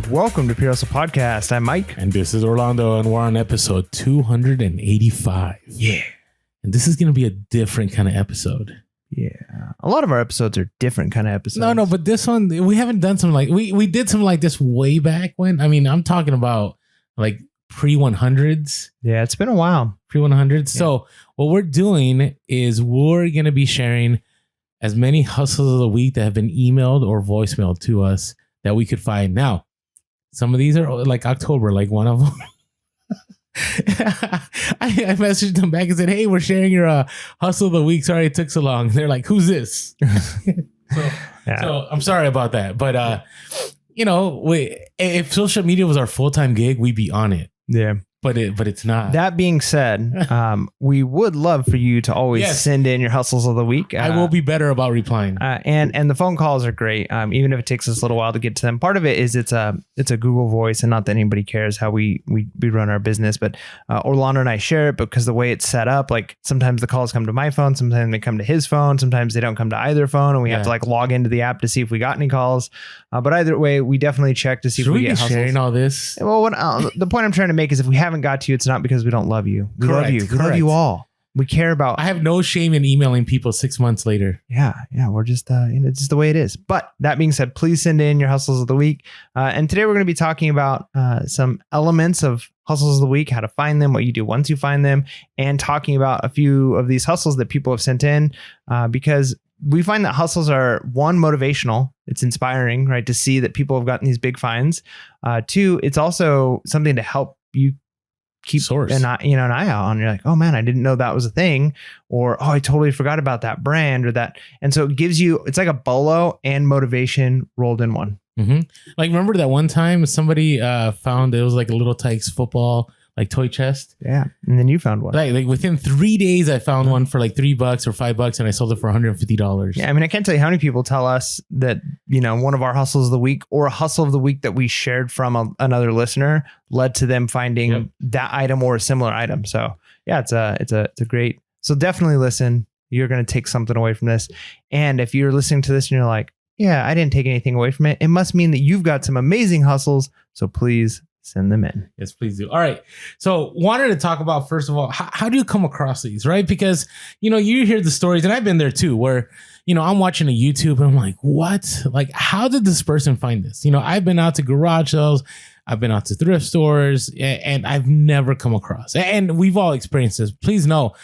Welcome to Pure Hustle Podcast. I'm Mike. And this is Orlando, and we're on episode 285. Yeah. And this is going to be a different kind of episode. Yeah. A lot of our episodes are different kind of episodes. No, but this one, we haven't done something like, we did something like this way back when. I mean, I'm talking about like pre-100s. Yeah, it's been a while. Pre-100s. Yeah. So what we're doing is we're going to be sharing as many hustles of the week that have been emailed or voicemailed to us that we could find. Now, some of these are like October, like one of them. I messaged them back and said, hey, we're sharing your hustle of the week. Sorry it took so long. They're like, who's this? So I'm sorry about that. But, if social media was our full-time gig, we'd be on it. Yeah. But it's not. That being said, we would love for you to always send in your hustles of the week. I will be better about replying. And the phone calls are great, even if it takes us a little while to get to them. Part of it is it's a Google Voice, and not that anybody cares how we run our business, but Orlando and I share it because the way it's set up, like sometimes the calls come to my phone, sometimes they come to his phone, sometimes they don't come to either phone, and we have to like log into the app to see if we got any calls. But either way, we definitely check to see if we get hustles. Sharing all this? Well, the point I'm trying to make is if we haven't got to you, it's not because we don't love you. We love you. We love you all. We care about. I have no shame in emailing people 6 months later. Yeah. We're just, it's just the way it is. But that being said, please send in your hustles of the week. And today we're going to be talking about some elements of hustles of the week, how to find them, what you do once you find them, and talking about a few of these hustles that people have sent in because we find that hustles are, one, motivational. It's inspiring, right? To see that people have gotten these big finds. Two, it's also something to help you keep an eye out on. You're like, oh man, I didn't know that was a thing, or oh, I totally forgot about that brand or that. And so it gives you, it's like a Bellow and motivation rolled in one. Mm-hmm. Like, remember that one time somebody found it was like a Little Tikes football like toy chest. Yeah, and then you found one. Like within 3 days, I found one for like $3 or $5, and I sold it for $150. Yeah, I mean, I can't tell you how many people tell us that one of our hustles of the week or a hustle of the week that we shared from another listener led to them finding that item or a similar item. So yeah, it's a great. So definitely listen. You're going to take something away from this, and if you're listening to this and you're like, yeah, I didn't take anything away from it, it must mean that you've got some amazing hustles. So please send them in. Yes, please do. All right. So wanted to talk about, first of all, how do you come across these, right? Because, you hear the stories, and I've been there too, where, I'm watching a YouTube and I'm like, what? Like, how did this person find this? I've been out to garage sales, I've been out to thrift stores, and I've never come across, and we've all experienced this. Please know,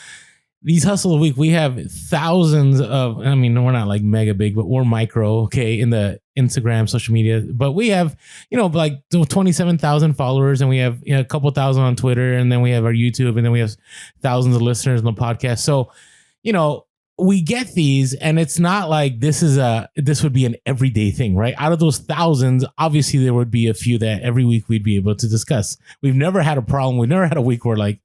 these hustle of the week, we have thousands of, I mean, we're not like mega big, but we're micro, okay, in the Instagram, social media. But we have, like 27,000 followers, and we have a couple thousand on Twitter, and then we have our YouTube, and then we have thousands of listeners on the podcast. So, we get these, and it's not like this would be an everyday thing, right? Out of those thousands, obviously there would be a few that every week we'd be able to discuss. We've never had a problem. We've never had a week where like,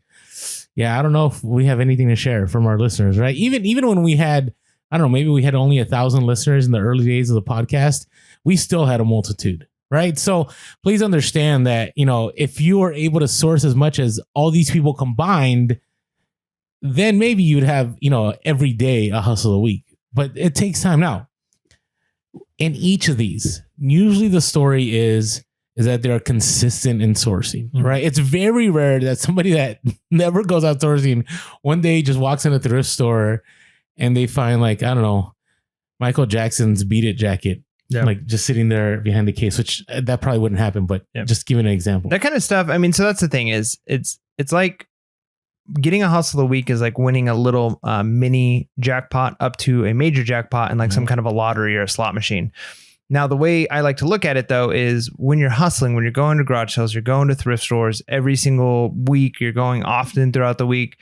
yeah, I don't know if we have anything to share from our listeners, right? Even when we had, I don't know, maybe we had only 1,000 listeners in the early days of the podcast, we still had a multitude, right? So please understand that, if you are able to source as much as all these people combined, then maybe you'd have, every day a hustle a week. But it takes time. Now, in each of these, usually the story is that they're consistent in sourcing, right? It's very rare that somebody that never goes out sourcing one day just walks in a thrift store and they find, like, I don't know, Michael Jackson's Beat It jacket, like just sitting there behind the case, which that probably wouldn't happen, but just giving an example. That kind of stuff. I mean, so that's the thing is it's like getting a hustle of the week is like winning a little mini jackpot up to a major jackpot and like some kind of a lottery or a slot machine. Now, the way I like to look at it, though, is when you're hustling, when you're going to garage sales, you're going to thrift stores every single week, you're going often throughout the week.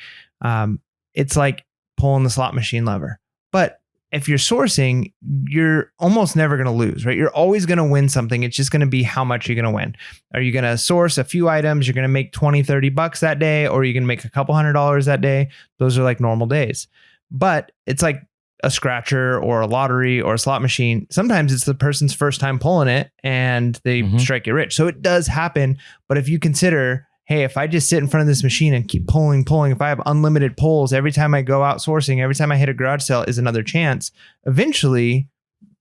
It's like pulling the slot machine lever. But if you're sourcing, you're almost never going to lose, right? You're always going to win something. It's just going to be how much you're going to win. Are you going to source a few items? You're going to make $20-$30 that day, or you're going to make a couple $100s that day. Those are like normal days. But it's like a scratcher or a lottery or a slot machine. Sometimes it's the person's first time pulling it and they strike it rich. So it does happen. But if you consider, hey, if I just sit in front of this machine and keep pulling, if I have unlimited pulls, every time I go out sourcing, every time I hit a garage sale is another chance. Eventually,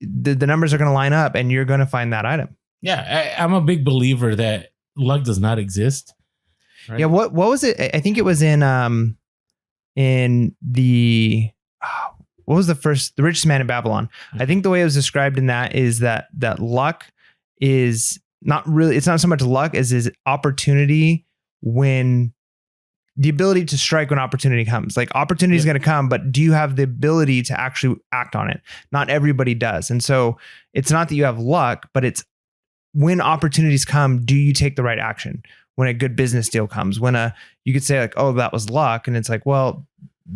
the numbers are going to line up and you're going to find that item. Yeah, I'm a big believer that luck does not exist. Right? Yeah. What was it? I think it was in the what was the richest man in Babylon. I think the way it was described in that is that luck is not really, it's not so much luck as is opportunity, when the ability to strike when opportunity comes. Like opportunity is going to come, but do you have the ability to actually act on it? Not everybody does. And so it's not that you have luck, but it's when opportunities come, do you take the right action? When a good business deal comes, you could say like, oh, that was luck. And it's like, well,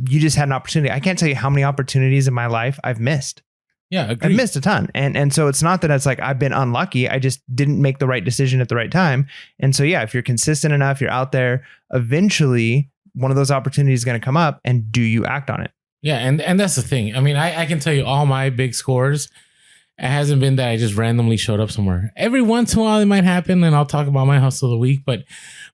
you just had an opportunity. I can't tell you how many opportunities in my life I've missed. Yeah, agreed. I've missed a ton. And so it's not that it's like I've been unlucky. I just didn't make the right decision at the right time. And so, yeah, if you're consistent enough, you're out there, eventually one of those opportunities is going to come up, and do you act on it? Yeah. And that's the thing. I mean, I can tell you all my big scores. It hasn't been that I just randomly showed up somewhere. Every once in a while it might happen, and I'll talk about my hustle of the week. But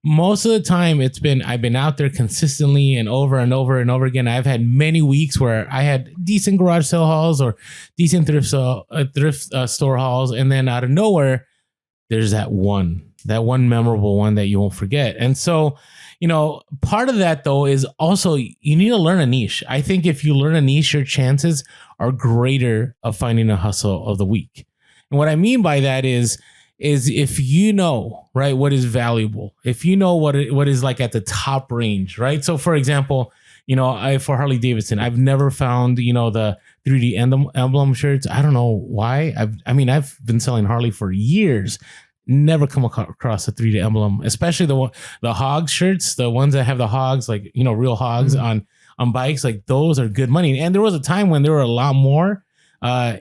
most of the time I've been out there consistently and over and over and over again. I've had many weeks where I had decent garage sale hauls or decent thrift store hauls. And then out of nowhere, there's that one memorable one that you won't forget. And so, part of that though is also you need to learn a niche. I think if you learn a niche, your chances are greater of finding a hustle of the week. And what I mean by that is if you know, right, what is valuable, if you know what is like at the top range, right? So for example, for Harley Davidson, I've never found, the 3D emblem shirts. I don't know why. I've been selling Harley for years. Never come across a 3D emblem, especially the hogs shirts, the ones that have the hogs, like, real hogs on bikes. Like those are good money. And there was a time when there were a lot more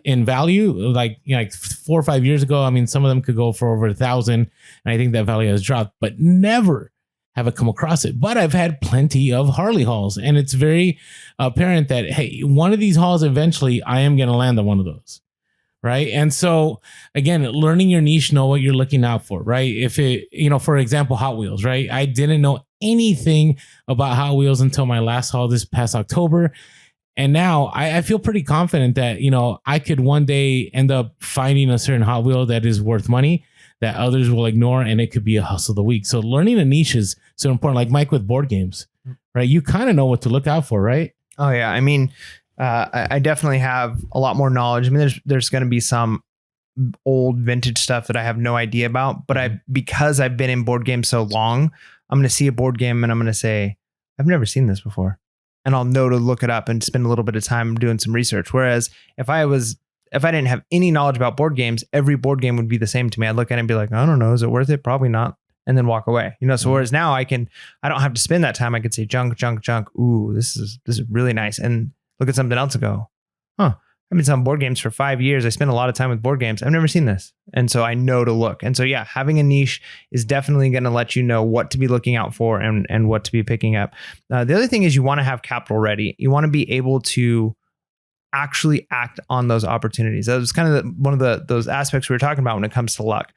in value, like 4 or 5 years ago. I mean, some of them could go for over 1,000, and I think that value has dropped, but never have I come across it. But I've had plenty of Harley hauls, and it's very apparent that, hey, one of these hauls, eventually I am going to land on one of those. Right. And so, again, learning your niche, know what you're looking out for. Right. If it, for example, Hot Wheels. Right. I didn't know anything about Hot Wheels until my last haul this past October. And now I feel pretty confident that, I could one day end up finding a certain Hot Wheel that is worth money that others will ignore, and it could be a hustle of the week. So learning a niche is so important. Like Mike with board games. Right. You kind of know what to look out for. Right. Oh, yeah. I mean, I definitely have a lot more knowledge. I mean, there's going to be some old vintage stuff that I have no idea about, but because I've been in board games so long, I'm going to see a board game and I'm going to say, I've never seen this before. And I'll know to look it up and spend a little bit of time doing some research. Whereas if I didn't have any knowledge about board games, every board game would be the same to me. I'd look at it and be like, I don't know, is it worth it? Probably not. And then walk away. So whereas now I don't have to spend that time. I could say junk. Ooh, this is really nice. And look at something else and go, I've been selling board games for 5 years. I spend a lot of time with board games. I've never seen this. And so I know to look. And so, yeah, having a niche is definitely going to let you know what to be looking out for and what to be picking up. The other thing is you want to have capital ready. You want to be able to actually act on those opportunities. That was kind of one of those aspects we were talking about when it comes to luck.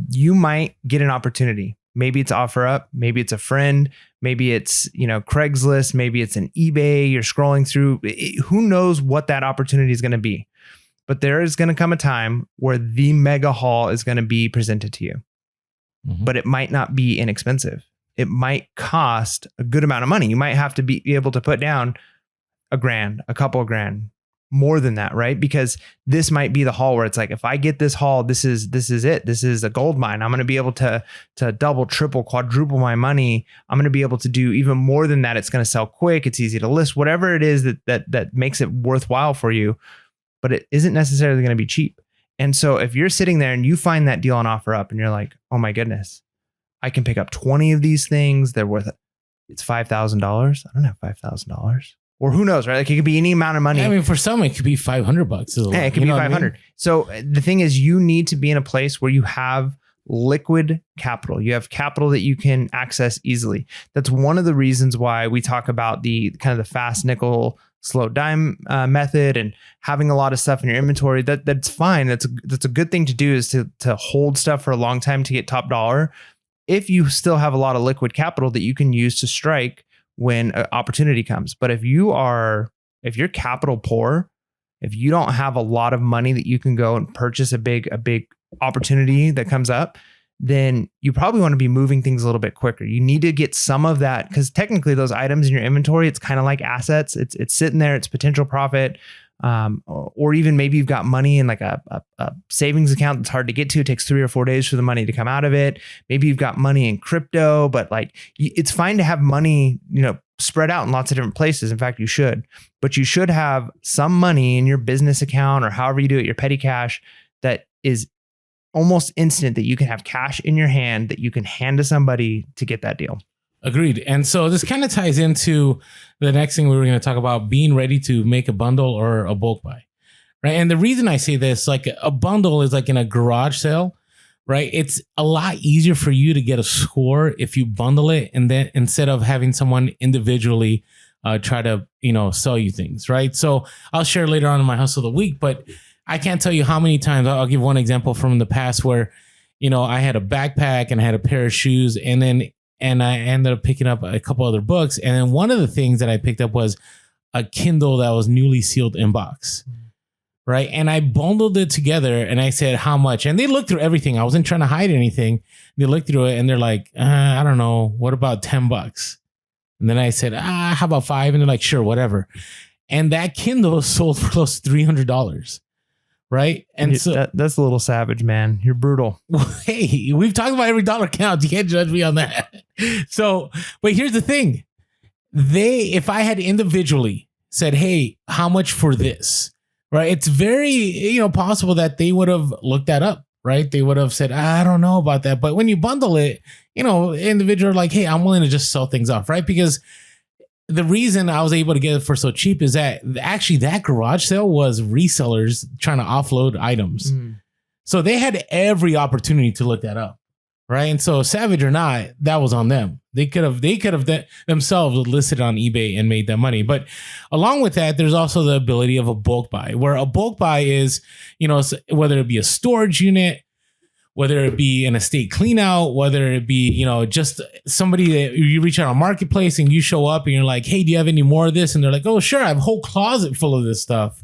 You might get an opportunity. Maybe it's OfferUp, maybe it's a friend, maybe it's, Craigslist, maybe it's an eBay you're scrolling through. Who knows what that opportunity is going to be? But there is going to come a time where the mega haul is going to be presented to you. Mm-hmm. But it might not be inexpensive. It might cost a good amount of money. You might have to be able to put down $1,000, a couple of grand, more than that, right? Because this might be the haul where it's like, if I get this haul, this is it. This is a gold mine. I'm going to be able to double, triple, quadruple my money. I'm going to be able to do even more than that. It's going to sell quick. It's easy to list, whatever it is that makes it worthwhile for you, but it isn't necessarily going to be cheap. And so if you're sitting there and you find that deal on OfferUp and you're like, oh my goodness, I can pick up 20 of these things. They're worth it. It's $5,000. I don't have $5,000. Or who knows, right? Like it could be any amount of money. I mean, for some, it could be $500. Yeah, it could be 500. I mean? So the thing is, you need to be in a place where you have liquid capital. You have capital that you can access easily. That's one of the reasons why we talk about the kind of the fast nickel, slow dime method, and having a lot of stuff in your inventory. That's fine. That's a good thing to do, is to hold stuff for a long time to get top dollar. If you still have a lot of liquid capital that you can use to strike when an opportunity comes. But if you're capital poor, if you don't have a lot of money that you can go and purchase a big opportunity that comes up, then you probably want to be moving things a little bit quicker. You need to get some of that, because technically those items in your inventory, it's kind of like assets. It's sitting there, it's potential profit. Or even maybe you've got money in like a savings account that's hard to get to. It takes 3 or 4 days for the money to come out of it. Maybe you've got money in crypto, but like it's fine to have money, spread out in lots of different places. In fact, you should, but you should have some money in your business account or however you do it, your petty cash, that is almost instant, that you can have cash in your hand that you can hand to somebody to get that deal. Agreed. And so this kind of ties into the next thing we were going to talk about, being ready to make a bundle or a bulk buy, right? And the reason I say this, like a bundle is like in a garage sale, right? It's a lot easier for you to get a score if you bundle it, and then instead of having someone individually try to, sell you things, right? So I'll share later on in my hustle of the week, but I can't tell you how many times. I'll give one example from the past where, I had a backpack and I had a pair of shoes, and I ended up picking up a couple other books. And then one of the things that I picked up was a Kindle that was newly sealed in box. Right. And I bundled it together and I said, how much? And they looked through everything. I wasn't trying to hide anything. They looked through it and they're like, I don't know. What about $10? And then I said, how about $5? And they're like, sure, whatever. And that Kindle sold for close to $300. Right. And so that's a little savage, man. You're brutal. Hey, we've talked about every dollar count. You can't judge me on that. So, but here's the thing. If I had individually said, hey, how much for this? Right. It's very, possible that they would have looked that up. Right. They would have said, I don't know about that. But when you bundle it, individual like, hey, I'm willing to just sell things off. Right. Because the reason I was able to get it for so cheap is that actually that garage sale was resellers trying to offload items. So they had every opportunity to look that up. Right. And so savage or not, that was on them. They could have themselves listed on eBay and made that money. But along with that, there's also the ability of a bulk buy, where a bulk buy is, whether it be a storage unit, whether it be an estate clean out, whether it be, just somebody that you reach out on Marketplace and you show up and you're like, hey, do you have any more of this? And they're like, oh, sure, I have a whole closet full of this stuff.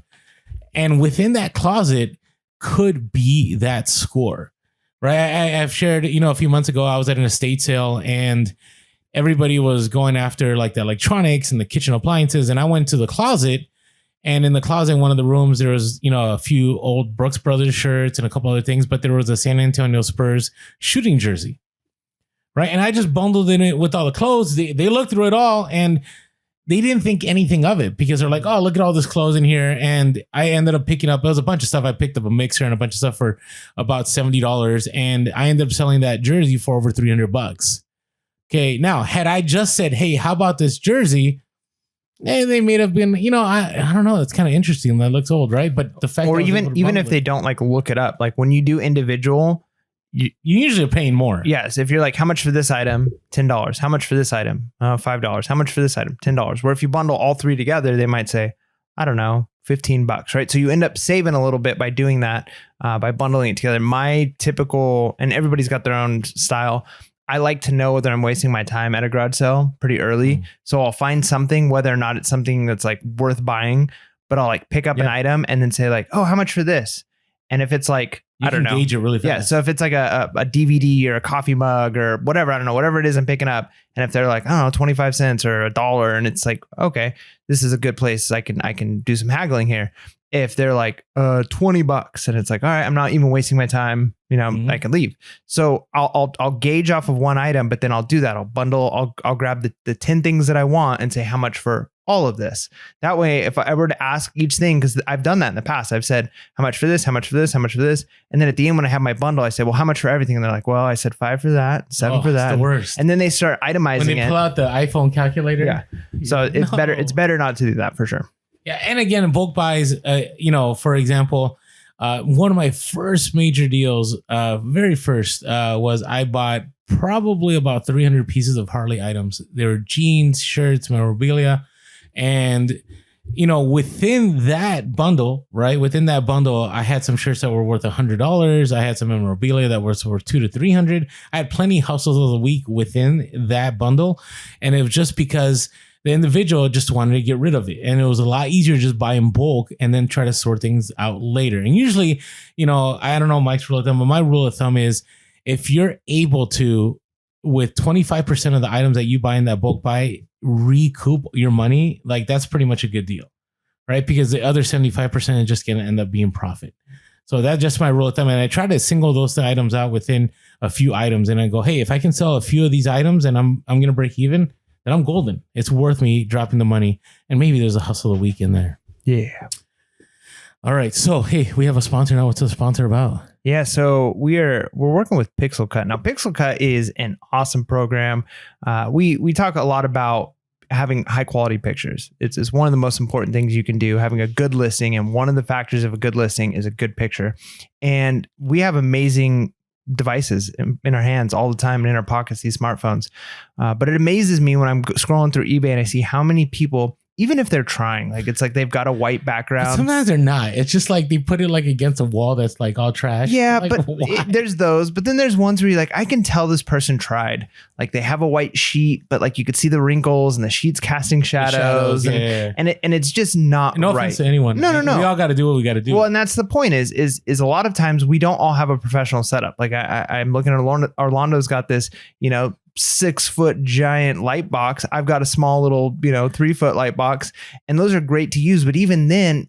And within that closet could be that score, right? I've shared, a few months ago, I was at an estate sale and everybody was going after like the electronics and the kitchen appliances. And I went to the closet. And in the closet, in one of the rooms, there was, a few old Brooks Brothers shirts and a couple other things, but there was a San Antonio Spurs shooting jersey, right? And I just bundled in it with all the clothes. They looked through it all and they didn't think anything of it because they're like, oh, look at all this clothes in here. And I ended up picking up, there was a bunch of stuff. I picked up a mixer and a bunch of stuff for about $70. And I ended up selling that jersey for over $300. Okay, now, had I just said, hey, how about this jersey? And they may have been, I don't know. It's kind of interesting. That looks old, right? But the fact, or even if they don't like look it up, like when you do individual, you usually are paying more. Yes, if you're like, how much for this item? $10. How much for this item? $5. How much for this item? $10. Where if you bundle all three together, they might say, I don't know, $15, right? So you end up saving a little bit by doing that, by bundling it together. My typical, and everybody's got their own style. I like to know whether I'm wasting my time at a garage sale pretty early. So I'll find something, whether or not it's something that's like worth buying, but I'll like pick up an item and then say like, oh, how much for this? And if it's like, I don't know, gauge it really fast. Yeah. So if it's like a DVD or a coffee mug or whatever, I don't know, whatever it is I'm picking up. And if they're like, I don't know, 25 cents or $1, and it's like, okay, this is a good place. I can do some haggling here. If they're like $20 and it's like, all right, I'm not even wasting my time, I can leave. So I'll gauge off of one item, but then I'll do that. I'll bundle, I'll grab the 10 things that I want and say how much for all of this. That way, if I were to ask each thing, because I've done that in the past, I've said how much for this, how much for this, how much for this. And then at the end, when I have my bundle, I say, well, how much for everything? And they're like, well, I said $5 for that, $7 for that. It's the worst. And then they start itemizing when they pull out the iPhone calculator. Yeah. So it's better. It's better not to do that for sure. Yeah. And again, in bulk buys, for example, one of my first major deals, very first, was I bought probably about 300 pieces of Harley items. They were jeans, shirts, memorabilia. And, within that bundle, right? Within that bundle, I had some shirts that were worth $100. I had some memorabilia that was worth $200 to $300. I had plenty of hustles of the week within that bundle. And it was just because The individual just wanted to get rid of it. And it was a lot easier to just buy in bulk and then try to sort things out later. And usually, I don't know Mike's rule of thumb, but my rule of thumb is if you're able to, with 25% of the items that you buy in that bulk buy, recoup your money, like that's pretty much a good deal, right? Because the other 75% is just going to end up being profit. So that's just my rule of thumb. And I try to single those items out within a few items. And I go, hey, if I can sell a few of these items and I'm going to break even, then I'm golden. It's worth me dropping the money. And maybe there's a hustle of the week in there. Yeah. All right. So, hey, we have a sponsor now. What's the sponsor about? Yeah, so we're working with Pixel Cut. Now, Pixel Cut is an awesome program. We talk a lot about having high quality pictures. It's one of the most important things you can do, having a good listing. And one of the factors of a good listing is a good picture. And we have amazing devices in our hands all the time and in our pockets, these smartphones. But it amazes me when I'm scrolling through eBay and I see how many people, even if they're trying, like it's like they've got a white background. But sometimes they're not. It's just like they put it like against a wall that's like all trash. Yeah, like, but there's those. But then there's ones where you're like, I can tell this person tried. Like they have a white sheet, but like you could see the wrinkles and the sheet's casting shadows. And it's just not no right. offense to anyone. No. We all got to do what we got to do. Well, and that's the point is a lot of times we don't all have a professional setup. Like I'm looking at Orlando's got this, 6-foot giant light box. I've got a small little, 3-foot light box, and those are great to use. But even then,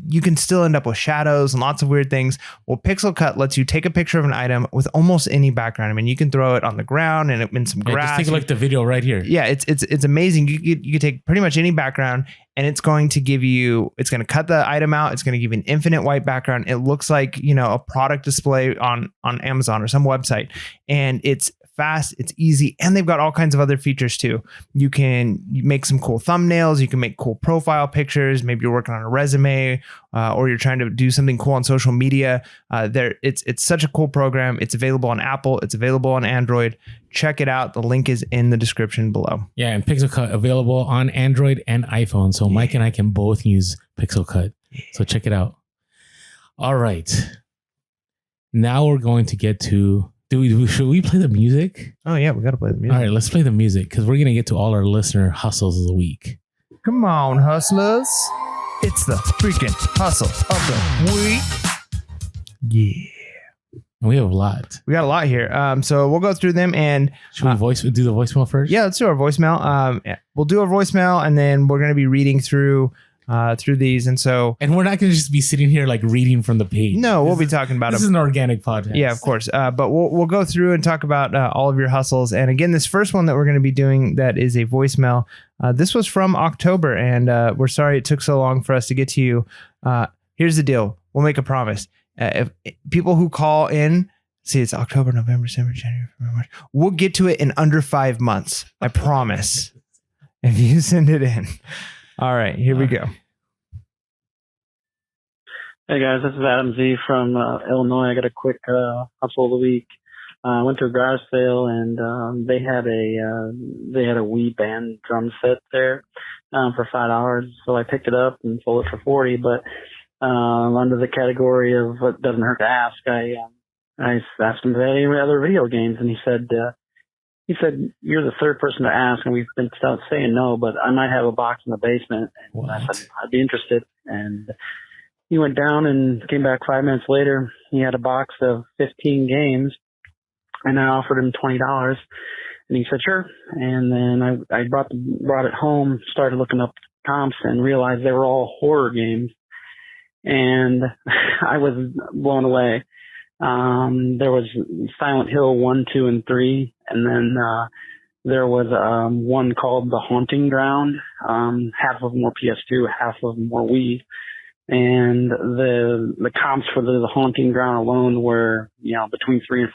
you can still end up with shadows and lots of weird things. Well, Pixel Cut lets you take a picture of an item with almost any background. I mean, you can throw it on the ground and in some grass. Just take a look at the video right here. Yeah, it's amazing. You can take pretty much any background, and it's going to cut the item out. It's going to give you an infinite white background. It looks like, a product display on Amazon or some website, and it's fast, it's easy, and they've got all kinds of other features too. You can make some cool thumbnails, you can make cool profile pictures, maybe you're working on a resume or you're trying to do something cool on social media. It's such a cool program. It's available on Apple, it's available on Android. Check it out. The link is in the description below. Yeah, and Pixel Cut available on Android and iPhone. So Mike and I can both use Pixel Cut. So check it out. All right. Now we're going to get to should we play the music? Oh, yeah, we got to play the music. All right, let's play the music because we're going to get to all our listener hustles of the week. Come on, hustlers. It's the freaking hustle of the week. Yeah. And we have a lot. We got a lot here. So we'll go through them and... Should we do the voicemail first? Yeah, let's do our voicemail. We'll do our voicemail and then we're going to be reading through these. And we're not going to just be sitting here like reading from the page. No, we'll be talking about this is an organic podcast. Yeah, of course. But we'll go through and talk about all of your hustles. And again, this first one that we're going to be doing that is a voicemail. This was from October, and we're sorry it took so long for us to get to you. Here's the deal. We'll make a promise. If people who call in, see, it's October, November, December, January, February, March. We'll get to it in under 5 months. I promise. If you send it in. All right, here we go. Hey guys, this is Adam Z from Illinois. I got a quick hustle of the week. I went to a garage sale and they had a Wii band drum set there for $5. So I picked it up and sold it for $40. But under the category of what doesn't hurt to ask, I asked him if he had any other video games, and he said you're the third person to ask, and we've been saying no, but I might have a box in the basement. And what? I said I'd be interested, and he went down and came back 5 minutes later. He had a box of 15 games, and I offered him $20, and he said sure. And then I brought it home, started looking up comps, and realized they were all horror games, and I was blown away. There was Silent Hill 1, 2, and 3, and then there was one called The Haunting Ground. Half of them were PS2, half of them were Wii. And the comps for the Haunting Ground alone were, between $300 and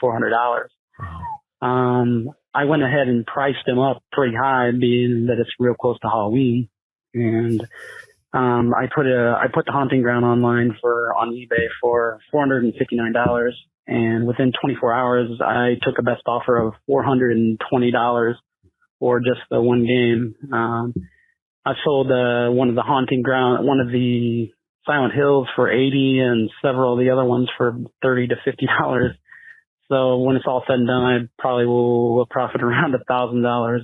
$400. I went ahead and priced them up pretty high, being that it's real close to Halloween. And I put the Haunting Ground online on eBay for $459. And within 24 hours, I took a best offer of $420 for just the one game. I sold one of the Silent Hills for $80 and several of the other ones for $30 to $50. So when it's all said and done, I probably will profit around $1,000,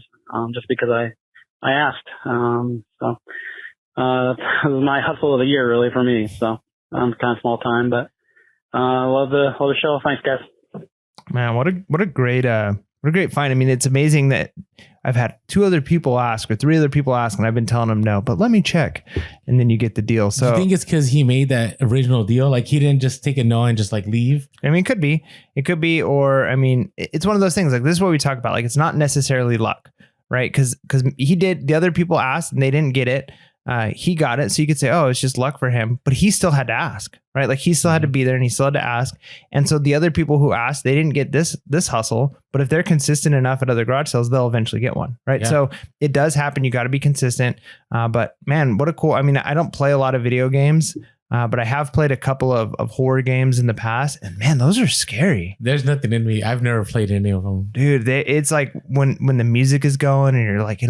just because I asked. So it was my hustle of the year, really, for me. So kind of small time, but love the show. Thanks, guys. Man, what a great find. I mean, it's amazing that I've had 2 other people ask or 3 other people ask, and I've been telling them no, but let me check, and then you get the deal. So do you think it's because he made that original deal? Like he didn't just take a no and just like leave? I mean, it could be, or I mean, it's one of those things. Like this is what we talk about. Like it's not necessarily luck, right? Because he did. The other people asked and they didn't get it. He got it. So you could say, oh, it's just luck for him, but he still had to ask, right? Like he still had to be there and he still had to ask. And so the other people who asked, they didn't get this hustle, but if they're consistent enough at other garage sales, they'll eventually get one, right? Yeah. So it does happen. You got to be consistent. But man, what a cool, I mean, I don't play a lot of video games, but I have played a couple of horror games in the past, and man, those are scary. There's nothing in me. I've never played any of them, dude. It's like when the music is going and you're like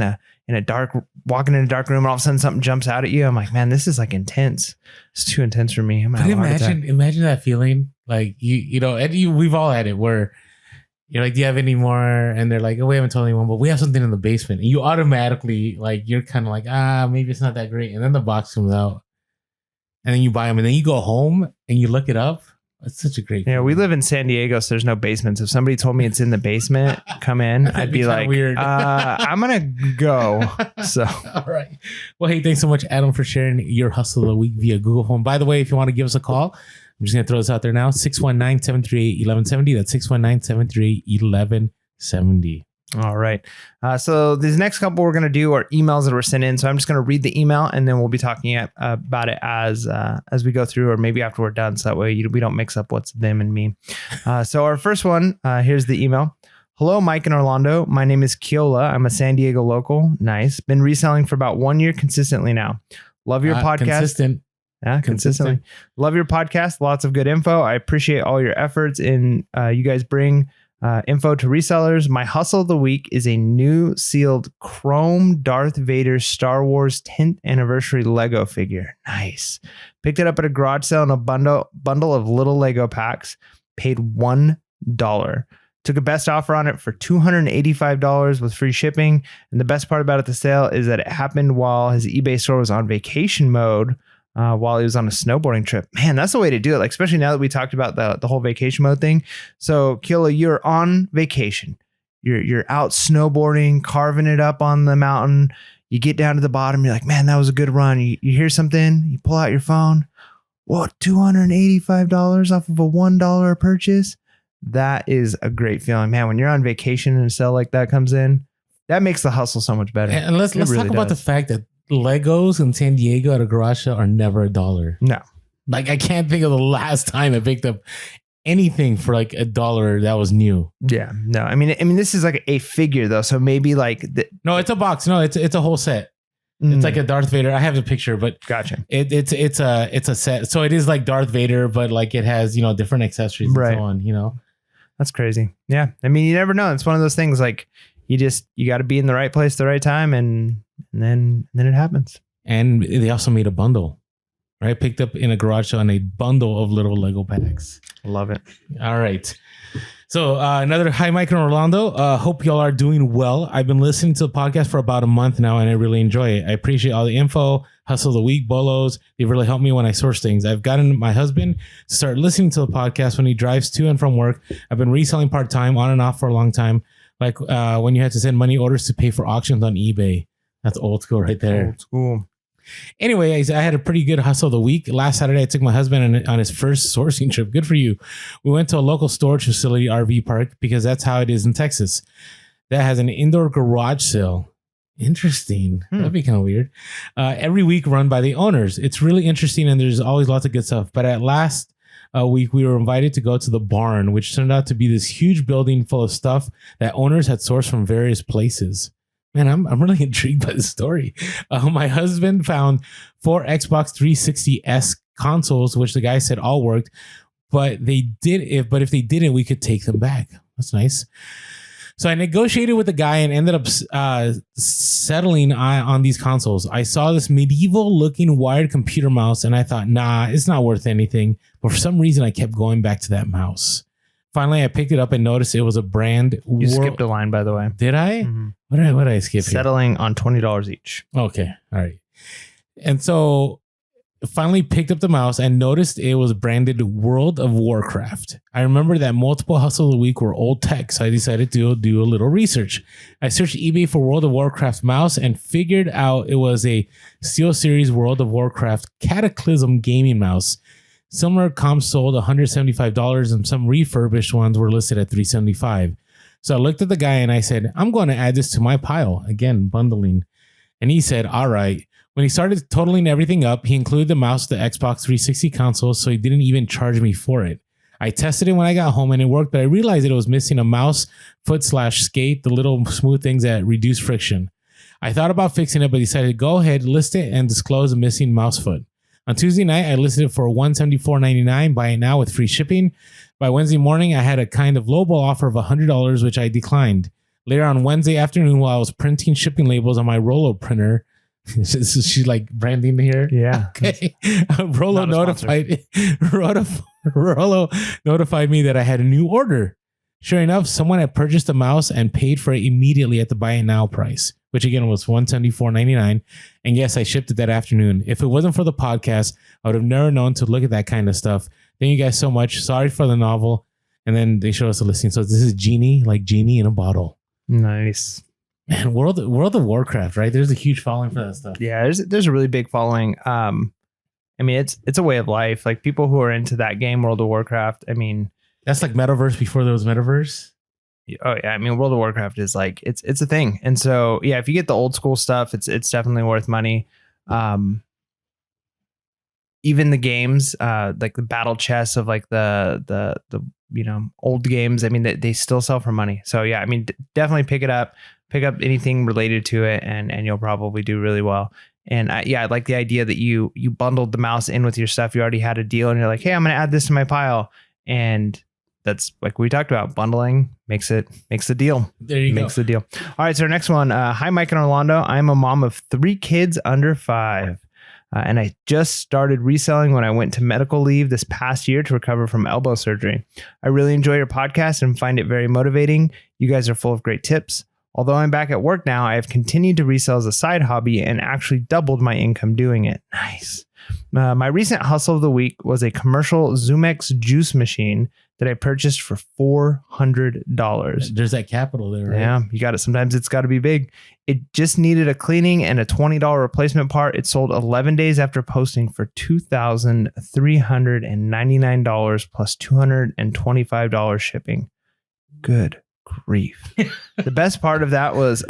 walking in a dark room, and all of a sudden something jumps out at you. I'm like, man, this is like intense. It's too intense for me. But imagine that feeling. Like we've all had it where you're like, do you have any more? And they're like, oh, we haven't told anyone, but we have something in the basement. And you automatically you're kind of like, maybe it's not that great. And then the box comes out. And then you buy them, and then you go home and you look it up. It's such a great. Yeah, we live in San Diego, so there's no basements. If somebody told me it's in the basement, come in, I'd be like, weird. I'm gonna go. So, all right. Well, hey, thanks so much, Adam, for sharing your hustle of the week via Google Phone. By the way, if you want to give us a call, I'm just gonna throw this out there now: 619-738-1170. That's 619-738-1170. All right. So these next couple we're going to do are emails that were sent in. So I'm just going to read the email and then we'll be talking about it as we go through, or maybe after we're done. So that way we don't mix up what's them and me. So our first one, here's the email. Hello, Mike and Orlando. My name is Keola. I'm a San Diego local. Nice. Been reselling for about 1 year consistently now. Love your podcast. Consistent. Yeah, consistently. Love your podcast. Lots of good info. I appreciate all your efforts in you guys bring info to resellers. My hustle of the week is a new sealed chrome Darth Vader Star Wars 10th anniversary Lego figure. Nice. Picked it up at a garage sale in a bundle of little Lego packs. Paid $1. Took a best offer on it for $285 with free shipping. And the best part about it, the sale, is that it happened while his eBay store was on vacation mode. While he was on a snowboarding trip. Man, that's the way to do it. Like, especially now that we talked about the whole vacation mode thing. So Keola, you're on vacation. You're out snowboarding, carving it up on the mountain. You get down to the bottom. You're like, man, that was a good run. You hear something, you pull out your phone. What, $285 off of a $1 purchase? That is a great feeling, man. When you're on vacation and a sale like that comes in, that makes the hustle so much better. And let's talk about the fact that Legos in San Diego at a garage sale are never $1. No. Like, I can't think of the last time I picked up anything for like $1 that was new. Yeah. No, I mean, this is like a figure though. So maybe like no, it's a box. No, it's a whole set. It's like a Darth Vader. I have the picture, but gotcha. It's a set. So it is like Darth Vader, but like it has, different accessories and so on, That's crazy. Yeah. I mean, you never know. It's one of those things like you got to be in the right place at the right time and then it happens. And they also made a bundle, right? Picked up in a garage sale on a bundle of little Lego packs. Love it. All right. So another hi, Mike and Orlando. Hope y'all are doing well. I've been listening to the podcast for about a month now, and I really enjoy it. I appreciate all the info, hustle of the week, bolos. They really help me when I source things. I've gotten my husband to start listening to the podcast when he drives to and from work. I've been reselling part-time, on and off for a long time. Like when you had to send money orders to pay for auctions on eBay. That's old school right there. Old school. Anyway, I had a pretty good hustle of the week. Last Saturday, I took my husband on his first sourcing trip. Good for you. We went to a local storage facility RV park because that's how it is in Texas. That has an indoor garage sale. Interesting. That'd be kind of weird. Every week run by the owners. It's really interesting and there's always lots of good stuff. But at last week, we were invited to go to the barn, which turned out to be this huge building full of stuff that owners had sourced from various places. Man, I'm really intrigued by this story. My husband found 4 Xbox 360S consoles, which the guy said all worked, but if they didn't, we could take them back. That's nice. So I negotiated with the guy and ended up settling on these consoles. I saw this medieval looking wired computer mouse and I thought, nah, it's not worth anything. But for some reason, I kept going back to that mouse. Finally, I picked it up and noticed it was a brand. You skipped a line, by the way. Did I? Mm-hmm. What did I skip here? Settling on $20 each. Okay. All right. And so finally picked up the mouse and noticed it was branded World of Warcraft. I remember that multiple hustles of the week were old tech, so I decided to do a little research. I searched eBay for World of Warcraft mouse and figured out it was a SteelSeries World of Warcraft Cataclysm gaming mouse. Similar comps sold $175 and some refurbished ones were listed at $375. So I looked at the guy and I said, I'm going to add this to my pile. Again, bundling. And he said, all right. When he started totaling everything up, he included the mouse, the Xbox 360 console, so he didn't even charge me for it. I tested it when I got home and it worked, but I realized that it was missing a mouse, foot/skate, the little smooth things that reduce friction. I thought about fixing it, but decided to go ahead, list it, and disclose the missing mouse foot. On Tuesday night, I listed it for $174.99, buy it now with free shipping. By Wednesday morning, I had a kind of lowball offer of $100, which I declined. Later on Wednesday afternoon, while I was printing shipping labels on my Rollo printer, she's like branding here. Yeah. Okay. Rollo notified me that I had a new order. Sure enough, someone had purchased the mouse and paid for it immediately at the buy it now price, which again was $174.99. And yes, I shipped it that afternoon. If it wasn't for the podcast, I would have never known to look at that kind of stuff. Thank you guys so much. Sorry for the novel. And then they show us a listing. So this is Genie, like Genie in a bottle. Nice. Man, World of Warcraft, right? There's a huge following for that stuff. Yeah, there's a really big following. I mean, it's a way of life. Like people who are into that game, World of Warcraft. I mean, that's like Metaverse before there was Metaverse. Oh yeah, I mean, World of Warcraft is like it's a thing. And so yeah, if you get the old school stuff, it's definitely worth money. Even the games, like the battle chess of like the old games. I mean, they still sell for money. So yeah, I mean, definitely pick it up. Pick up anything related to it, and you'll probably do really well. And I like the idea that you bundled the mouse in with your stuff. You already had a deal, and you're like, hey, I'm going to add this to my pile. And that's like we talked about. Bundling makes the deal. There you go. Makes the deal. All right. So our next one. Hi, Mike and Orlando. I'm a mom of 3 kids under 5. And I just started reselling when I went to medical leave this past year to recover from elbow surgery. I really enjoy your podcast and find it very motivating. You guys are full of great tips. Although I'm back at work now, I have continued to resell as a side hobby and actually doubled my income doing it. Nice. My recent hustle of the week was a commercial Zumex juice machine that I purchased for $400. There's that capital there, right? Yeah, you got it. Sometimes it's got to be big. It just needed a cleaning and a $20 replacement part. It sold 11 days after posting for $2,399 plus $225 shipping. Good grief. The best part of that was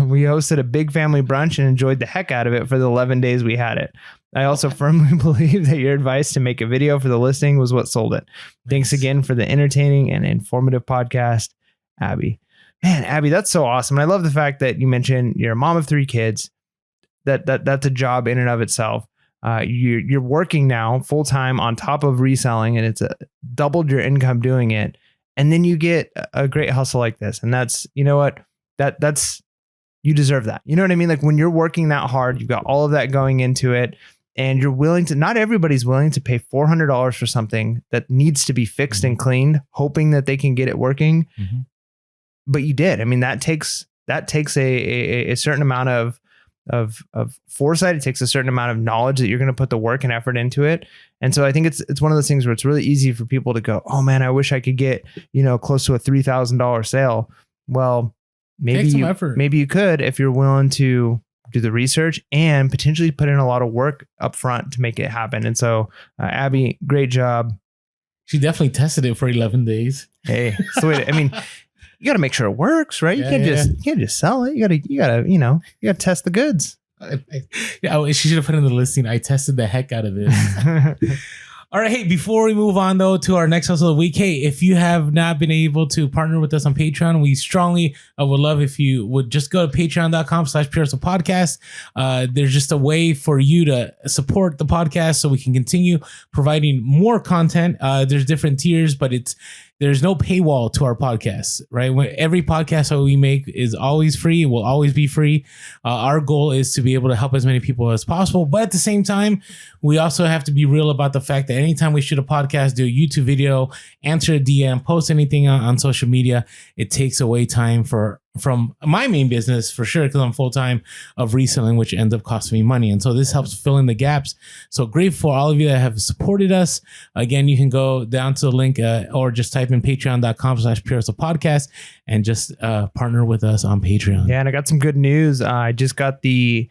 we hosted a big family brunch and enjoyed the heck out of it for the 11 days we had it. I also firmly believe that your advice to make a video for the listing was what sold it. Thanks again for the entertaining and informative podcast, Abby. Man, Abby, that's so awesome. And I love the fact that you mentioned you're a mom of 3 kids. That's a job in and of itself. You're working now full time on top of reselling, and it's doubled your income doing it. And then you get a great hustle like this. And that's, you know what, that's, you deserve that. You know what I mean? Like when you're working that hard, you've got all of that going into it, and you're willing to, not everybody's willing to pay $400 for something that needs to be fixed and cleaned, hoping that they can get it working. Mm-hmm. But you did. I mean, that takes a certain amount of foresight. It takes a certain amount of knowledge that you're going to put the work and effort into it. And so I think it's one of those things where it's really easy for people to go, oh man, I wish I could get, close to a $3,000 sale. Well, maybe you could, if you're willing to do the research and potentially put in a lot of work up front to make it happen. And so Abby, great job. She definitely tested it for 11 days. Hey, so I mean, you got to make sure it works, right? You can't just sell it. You gotta test the goods. Yeah, she should have put in the listing. I tested the heck out of this. All right. Hey, before we move on though to our next hustle of the week, hey, if you have not been able to partner with us on Patreon, we strongly would love if you would just go to patreon.com/PureHustlePodcast. There's just a way for you to support the podcast so we can continue providing more content. There's different tiers, but there's no paywall to our podcast, right? Every podcast that we make is always free. It will always be free. Our goal is to be able to help as many people as possible. But at the same time, we also have to be real about the fact that anytime we shoot a podcast, do a YouTube video, answer a DM, post anything on social media, it takes away time from my main business for sure, because I'm full-time of reselling, which ends up costing me money. And so this helps fill in the gaps. So grateful for all of you that have supported us. Again, you can go down to the link or just type in patreon.com/PureHustlePodcast and just partner with us on Patreon. Yeah, and I got some good news. I just got the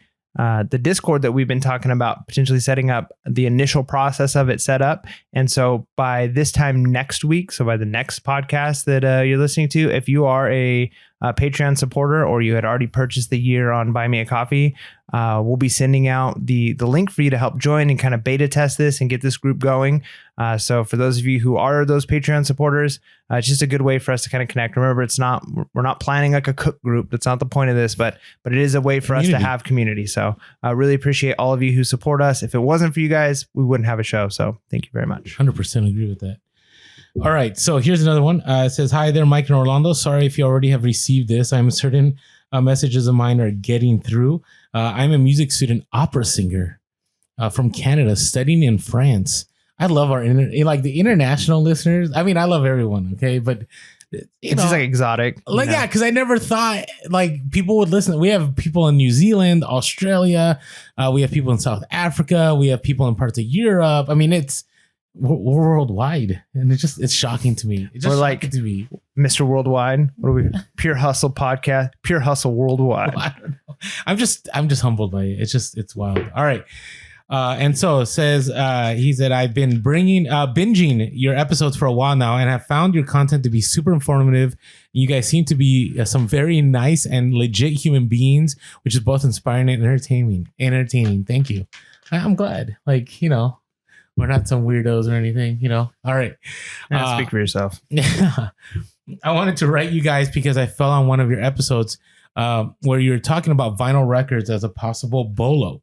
Discord that we've been talking about, potentially setting up the initial process of it set up. And so by this time next week, so by the next podcast that you're listening to, if you are a Patreon supporter or you had already purchased the year on Buy Me a Coffee, we'll be sending out the link for you to help join and kind of beta test this and get this group going. So for those of you who are those Patreon supporters, it's just a good way for us to kind of connect. Remember, we're not planning like a cook group. That's not the point of this, but it is a way for us to have community. So I really appreciate all of you who support us. If it wasn't for you guys, we wouldn't have a show. So thank you very much. 100% agree with that. All right. So here's another one. It says, hi there, Mike and Orlando. Sorry if you already have received this. I'm certain messages of mine are getting through. I'm a music student opera singer from Canada studying in France. I love our the international listeners. I mean, I love everyone. Okay. But it's just like exotic. Yeah. Cause I never thought like people would listen. We have people in New Zealand, Australia. We have people in South Africa. We have people in parts of Europe. I mean, we're worldwide, and it's shocking to me. It's just we're like to me. Mr. Worldwide. What are we? Pure Hustle Podcast. Pure Hustle Worldwide. I don't know. I'm just humbled by it. It's wild. All right. And so it says, he said, I've been binging your episodes for a while now and have found your content to be super informative. You guys seem to be some very nice and legit human beings, which is both inspiring and entertaining. Thank you. I'm glad. We're not some weirdos or anything, All right. Speak for yourself. I wanted to write you guys because I fell on one of your episodes where you're talking about vinyl records as a possible bolo.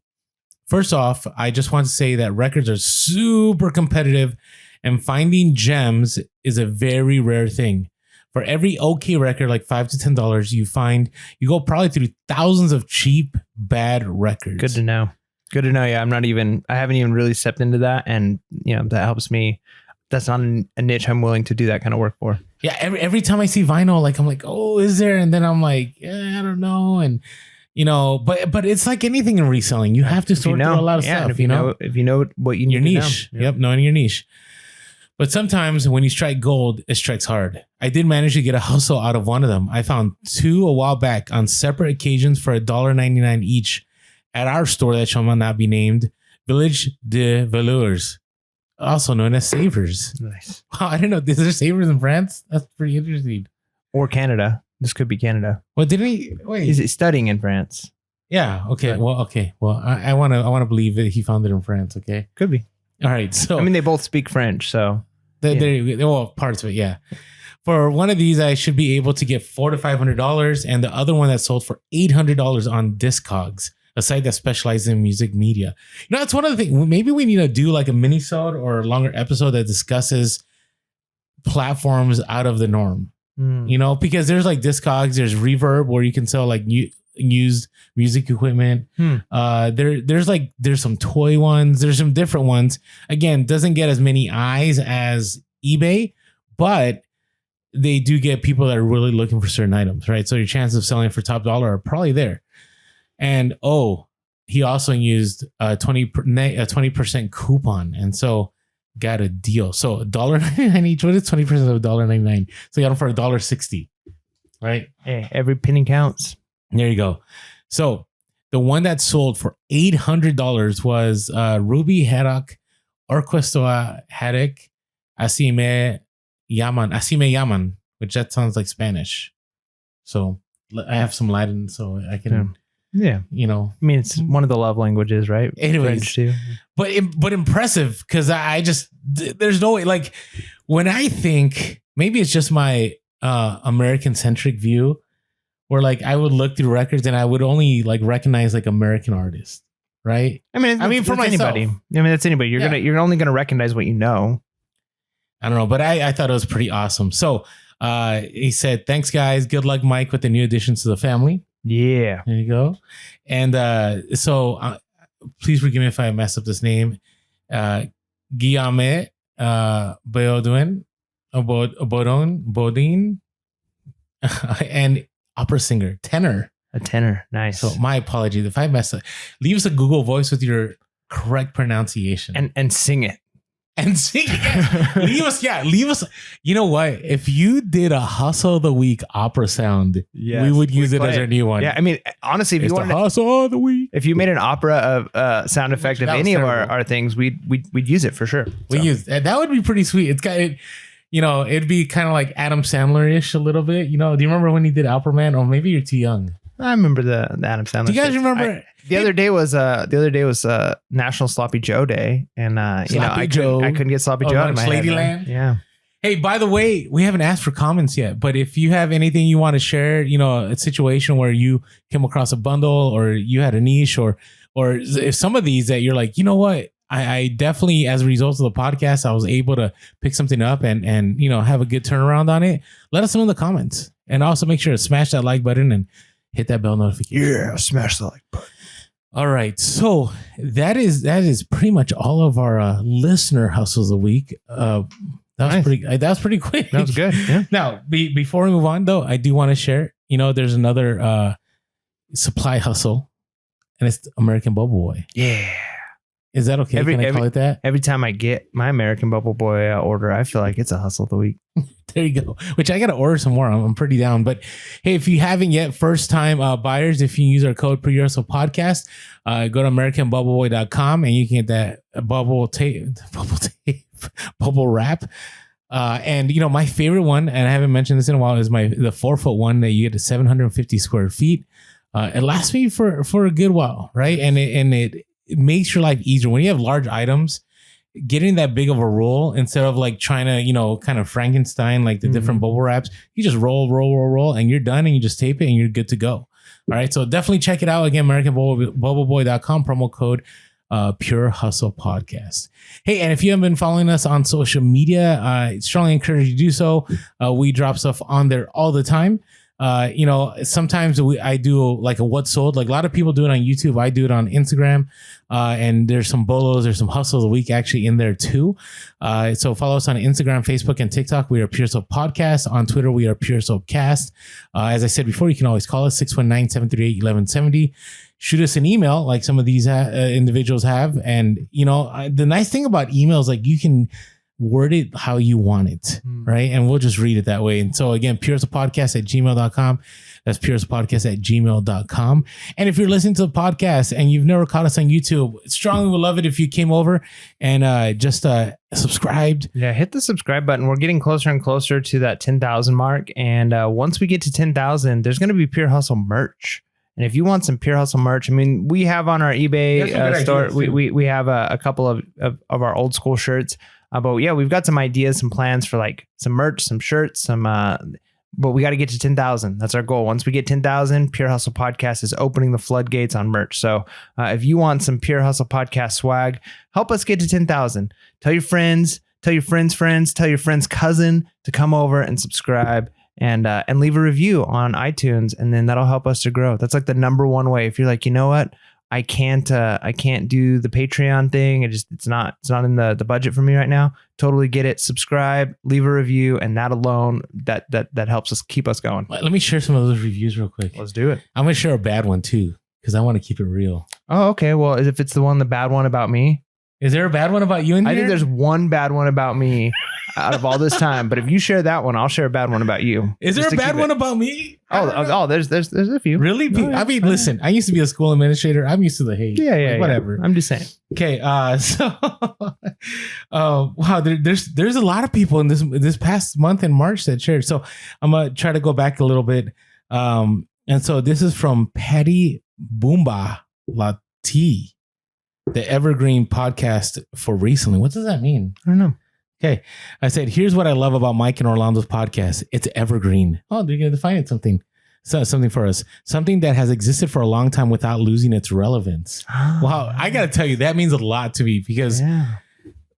First off, I just want to say that records are super competitive and finding gems is a very rare thing. For every okay record, like $5 to $10, you go probably through thousands of cheap, bad records. Good to know. Yeah, I haven't even really stepped into that. And, that helps me. That's not a niche I'm willing to do that kind of work for. Yeah. Every time I see vinyl, I'm like, oh, is there? And then I'm like, I don't know. And, but it's like anything in reselling. You have to sort through a lot of stuff, if you know what you need your niche. Know. Yep. Knowing your niche. But sometimes when you strike gold, it strikes hard. I did manage to get a hustle out of one of them. I found two a while back on separate occasions for $1.99 each at our store that shall not be named, Village de Velours, also known as Savers. Nice. Wow, I didn't know. Is there Savers in France? That's pretty interesting. Or Canada. This could be Canada. Well, didn't he? Wait. Is it studying in France? Yeah. Okay. Well, I want to believe that he found it in France. Okay. Could be. All right. So they both speak French, so well, parts of it, yeah. For one of these, I should be able to get $400 to $500, and the other one that sold for $800 on Discogs, a site that specializes in music media. That's one of the things. Maybe we need to do like a mini-sode or a longer episode that discusses platforms out of the norm. Because there's like Discogs, there's Reverb where you can sell like used music equipment. There's some toy ones. There's some different ones. Again, doesn't get as many eyes as eBay, but they do get people that are really looking for certain items, right? So your chances of selling for top dollar are probably there. And he also used a 20% coupon, and so got a deal. So $1.99 each. What is 20% of $1.99? So you got them for $1.60, right? Hey, every penny counts. There you go. So the one that sold for $800 was Ruby Haddock Orquesta Haddock Asime Yaman, which that sounds like Spanish. So I have some Latin, so I can. Yeah. It's one of the love languages, right? Anyways, too. But impressive, because I just, there's no way, like when I think, maybe it's just my American centric view, where like I would look through records and I would only like recognize like American artists, right? For myself. Anybody. That's anybody. You're only gonna recognize what you know. I don't know, but I thought it was pretty awesome. So he said, thanks, guys. Good luck, Mike, with the new additions to the family. Yeah. There you go. And please forgive me if I mess up this name. Guillaume Bodin, and opera singer, tenor. A tenor. Nice. So my apologies if I mess up. Leave us a Google voice with your correct pronunciation. And sing it. And sing it. Leave us. You know what? If you did a Hustle of the Week opera sound, we would use it as our new one. Yeah, I mean, honestly, if it's you wanted the Hustle of the Week, if you made an opera of sound effect of any of our things, we'd use it for sure. We use that would be pretty sweet. It's got it. You know, it'd be kind of like Adam Sandler-ish a little bit. You know, do you remember when he did Opera-Man? Or maybe you're too young. I remember the Adam Sandler. Do you guys remember? The other day was National Sloppy Joe Day, and I couldn't get Sloppy Joe out of my head. Ladyland. Yeah. Hey, by the way, we haven't asked for comments yet, but if you have anything you want to share, you know, a situation where you came across a bundle or you had a niche or if some of these that you're like, you know what, I definitely, as a result of the podcast, I was able to pick something up and you know, have a good turnaround on it. Let us know in the comments, and also make sure to smash that like button and hit that bell notification. Yeah, smash the like button. All right, so that is pretty much all of our listener hustles a week. That was pretty quick. That was good. Yeah. Now, before we move on, though, I do want to share. You know, there's another supply hustle, and it's American Bubble Boy. Yeah. Is that okay? Can I call it that? Every time I get my American Bubble Boy order, I feel like it's a hustle of the week. There you go. Which I got to order some more. I'm pretty down. But hey, if you haven't yet, first time buyers, if you use our code PREURSO podcast, go to AmericanBubbleBoy.com and you can get that bubble wrap. And you know, my favorite one, and I haven't mentioned this in a while, is the 4-foot one that you get to 750 square feet. It lasts me for a good while, right? And it makes your life easier when you have large items. Getting that big of a roll instead of like trying to, you know, kind of Frankenstein like the different bubble wraps. You just roll, and you're done, and you just tape it, and you're good to go. All right, so definitely check it out again. AmericanBubbleboy.com, promo code Pure Hustle Podcast. Hey, and if you haven't been following us on social media, I strongly encourage you to do so. We drop stuff on there all the time. You know, sometimes I do like a what sold. Like a lot of people do it on YouTube. I do it on Instagram. And there's some bolos, there's some hustles a week actually in there too. So follow us on Instagram, Facebook, and TikTok. We are Pure Soap Podcast. On Twitter, we are Pure Soap Cast. As I said before, you can always call us 619-738-1170. Shoot us an email like some of these individuals have. And, you know, the nice thing about emails, like you can word it how you want it, right? And we'll just read it that way. And so again, puresopodcast@gmail.com. That's puresopodcast@gmail.com. And if you're listening to the podcast and you've never caught us on YouTube, strongly would love it if you came over and just subscribed. Yeah, hit the subscribe button. We're getting closer and closer to that 10,000 mark. And once we get to 10,000, there's going to be Pure Hustle merch. And if you want some Pure Hustle merch, I mean, we have on our eBay store, we have a couple of our old school shirts. But yeah, we've got some ideas, some plans for like some merch, some shirts, but we got to get to 10,000. That's our goal. Once we get 10,000, Pure Hustle Podcast is opening the floodgates on merch. So if you want some Pure Hustle Podcast swag, help us get to 10,000. Tell your friends, tell your friends' cousin to come over and subscribe and leave a review on iTunes. And then that'll help us to grow. That's like the number one way. If you're like, you know what? I can't do the Patreon thing. It's not in the budget for me right now. Totally get it. Subscribe, leave a review, and that alone that helps us keep us going. Let me share some of those reviews real quick. Let's do it. I'm gonna share a bad one too because I want to keep it real. Oh, okay. Well, if it's the bad one about me, is there a bad one about you in here? I think there's one bad one about me out of all this time. But if you share that one, I'll share a bad one about you. Is there a bad one about me? Oh, there's a few. Really? Oh, yeah. I mean, listen, I used to be a school administrator. I'm used to the hate. Yeah, whatever. I'm just saying. Okay. So, wow, there's a lot of people in this past month in March that shared. So I'm gonna try to go back a little bit. And so this is from Patty Boomba Lati, the Evergreen podcast for recently. What does that mean? I don't know. Okay. I said, here's what I love about Mike and Orlando's podcast. It's evergreen. Oh, they're going to define it something for us. Something that has existed for a long time without losing its relevance. Wow. I got to tell you, that means a lot to me because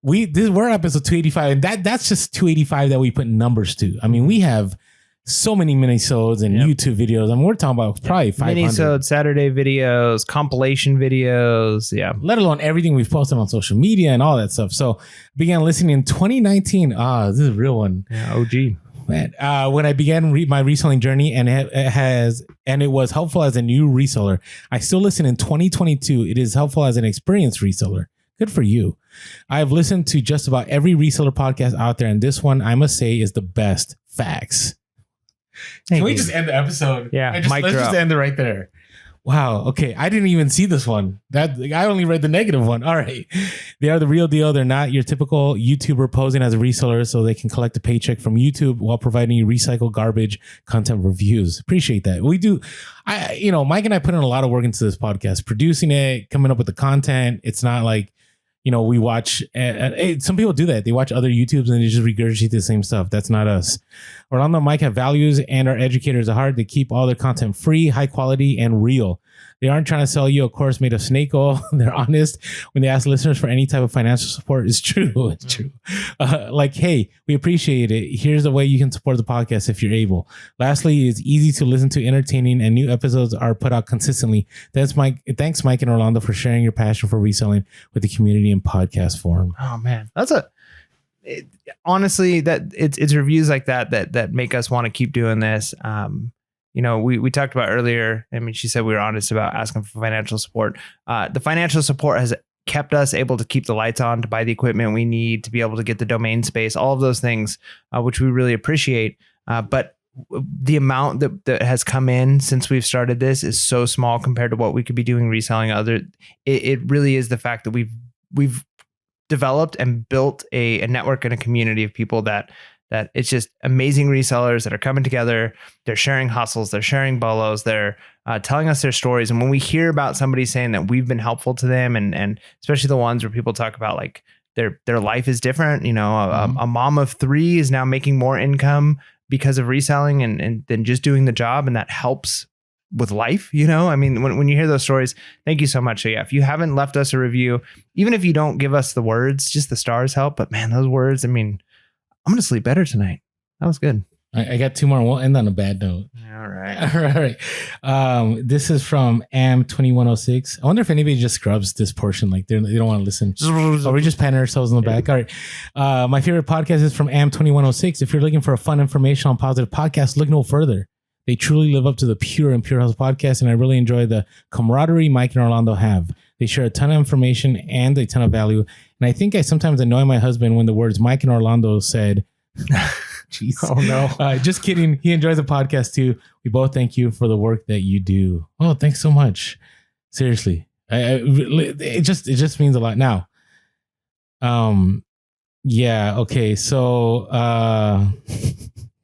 we're episode 285, and that's just 285 that we put numbers to. I mean, we have so many minisodes and YouTube videos. I mean, we're talking about probably 500. Minisode, Saturday videos, compilation videos. Yeah. Let alone everything we've posted on social media and all that stuff. So began listening in 2019. This is a real one. Yeah, OG. Man, when I began my reselling journey, and it was helpful as a new reseller. I still listen in 2022. It is helpful as an experienced reseller. Good for you. I have listened to just about every reseller podcast out there, and this one, I must say, is the best. Facts. Can we just end the episode? Yeah, let's just end it right there. Wow. Okay. I didn't even see this one. I only read the negative one. All right. They are the real deal. They're not your typical YouTuber posing as a reseller so they can collect a paycheck from YouTube while providing you recycled garbage content reviews. Appreciate that. We do. Mike and I put in a lot of work into this podcast, producing it, coming up with the content. It's not like, we watch, some people do that. They watch other YouTubes and they just regurgitate the same stuff. That's not us. Orlando and Mike have values and are educators at heart. They keep all their content free, high quality, and real. They aren't trying to sell you a course made of snake oil. They're honest when they ask listeners for any type of financial support. It's true. It's true. Hey, we appreciate it. Here's the way you can support the podcast if you're able. Lastly, it's easy to listen to, entertaining, and new episodes are put out consistently. Thanks, Mike and Orlando, for sharing your passion for reselling with the community in podcast form. Oh man, honestly, that it's reviews like that make us want to keep doing this. We talked about earlier. I mean, she said we were honest about asking for financial support. The financial support has kept us able to keep the lights on, to buy the equipment we need, to be able to get the domain space, all of those things, which we really appreciate. But the amount that has come in since we've started this is so small compared to what we could be doing reselling it really is the fact that we've developed and built a network and a community of people that it's just amazing resellers that are coming together. They're sharing hustles. They're sharing bolos. They're telling us their stories. And when we hear about somebody saying that we've been helpful to them, and especially the ones where people talk about like their life is different, a mom of 3 is now making more income because of reselling and than just doing the job. And that helps with life. I mean, when you hear those stories, thank you so much. So yeah, if you haven't left us a review, even if you don't give us the words, just the stars help. But man, those words, I mean, I'm going to sleep better tonight. That was good. I got 2 more. We'll end on a bad note. All right. All right. This is from Am2106. I wonder if anybody just scrubs this portion. Like they don't want to listen. Or we just patting ourselves on the back. All right. My favorite podcast is from Am2106. If you're looking for a fun, informational, positive podcast, look no further. They truly live up to the Pure and Pure House podcast, and I really enjoy the camaraderie Mike and Orlando have. They share a ton of information and a ton of value. And I think I sometimes annoy my husband when the words Mike and Orlando said. Jeez. Oh, no. Just kidding. He enjoys the podcast, too. We both thank you for the work that you do. Oh, thanks so much. Seriously. It just means a lot. Now, yeah. Okay. So,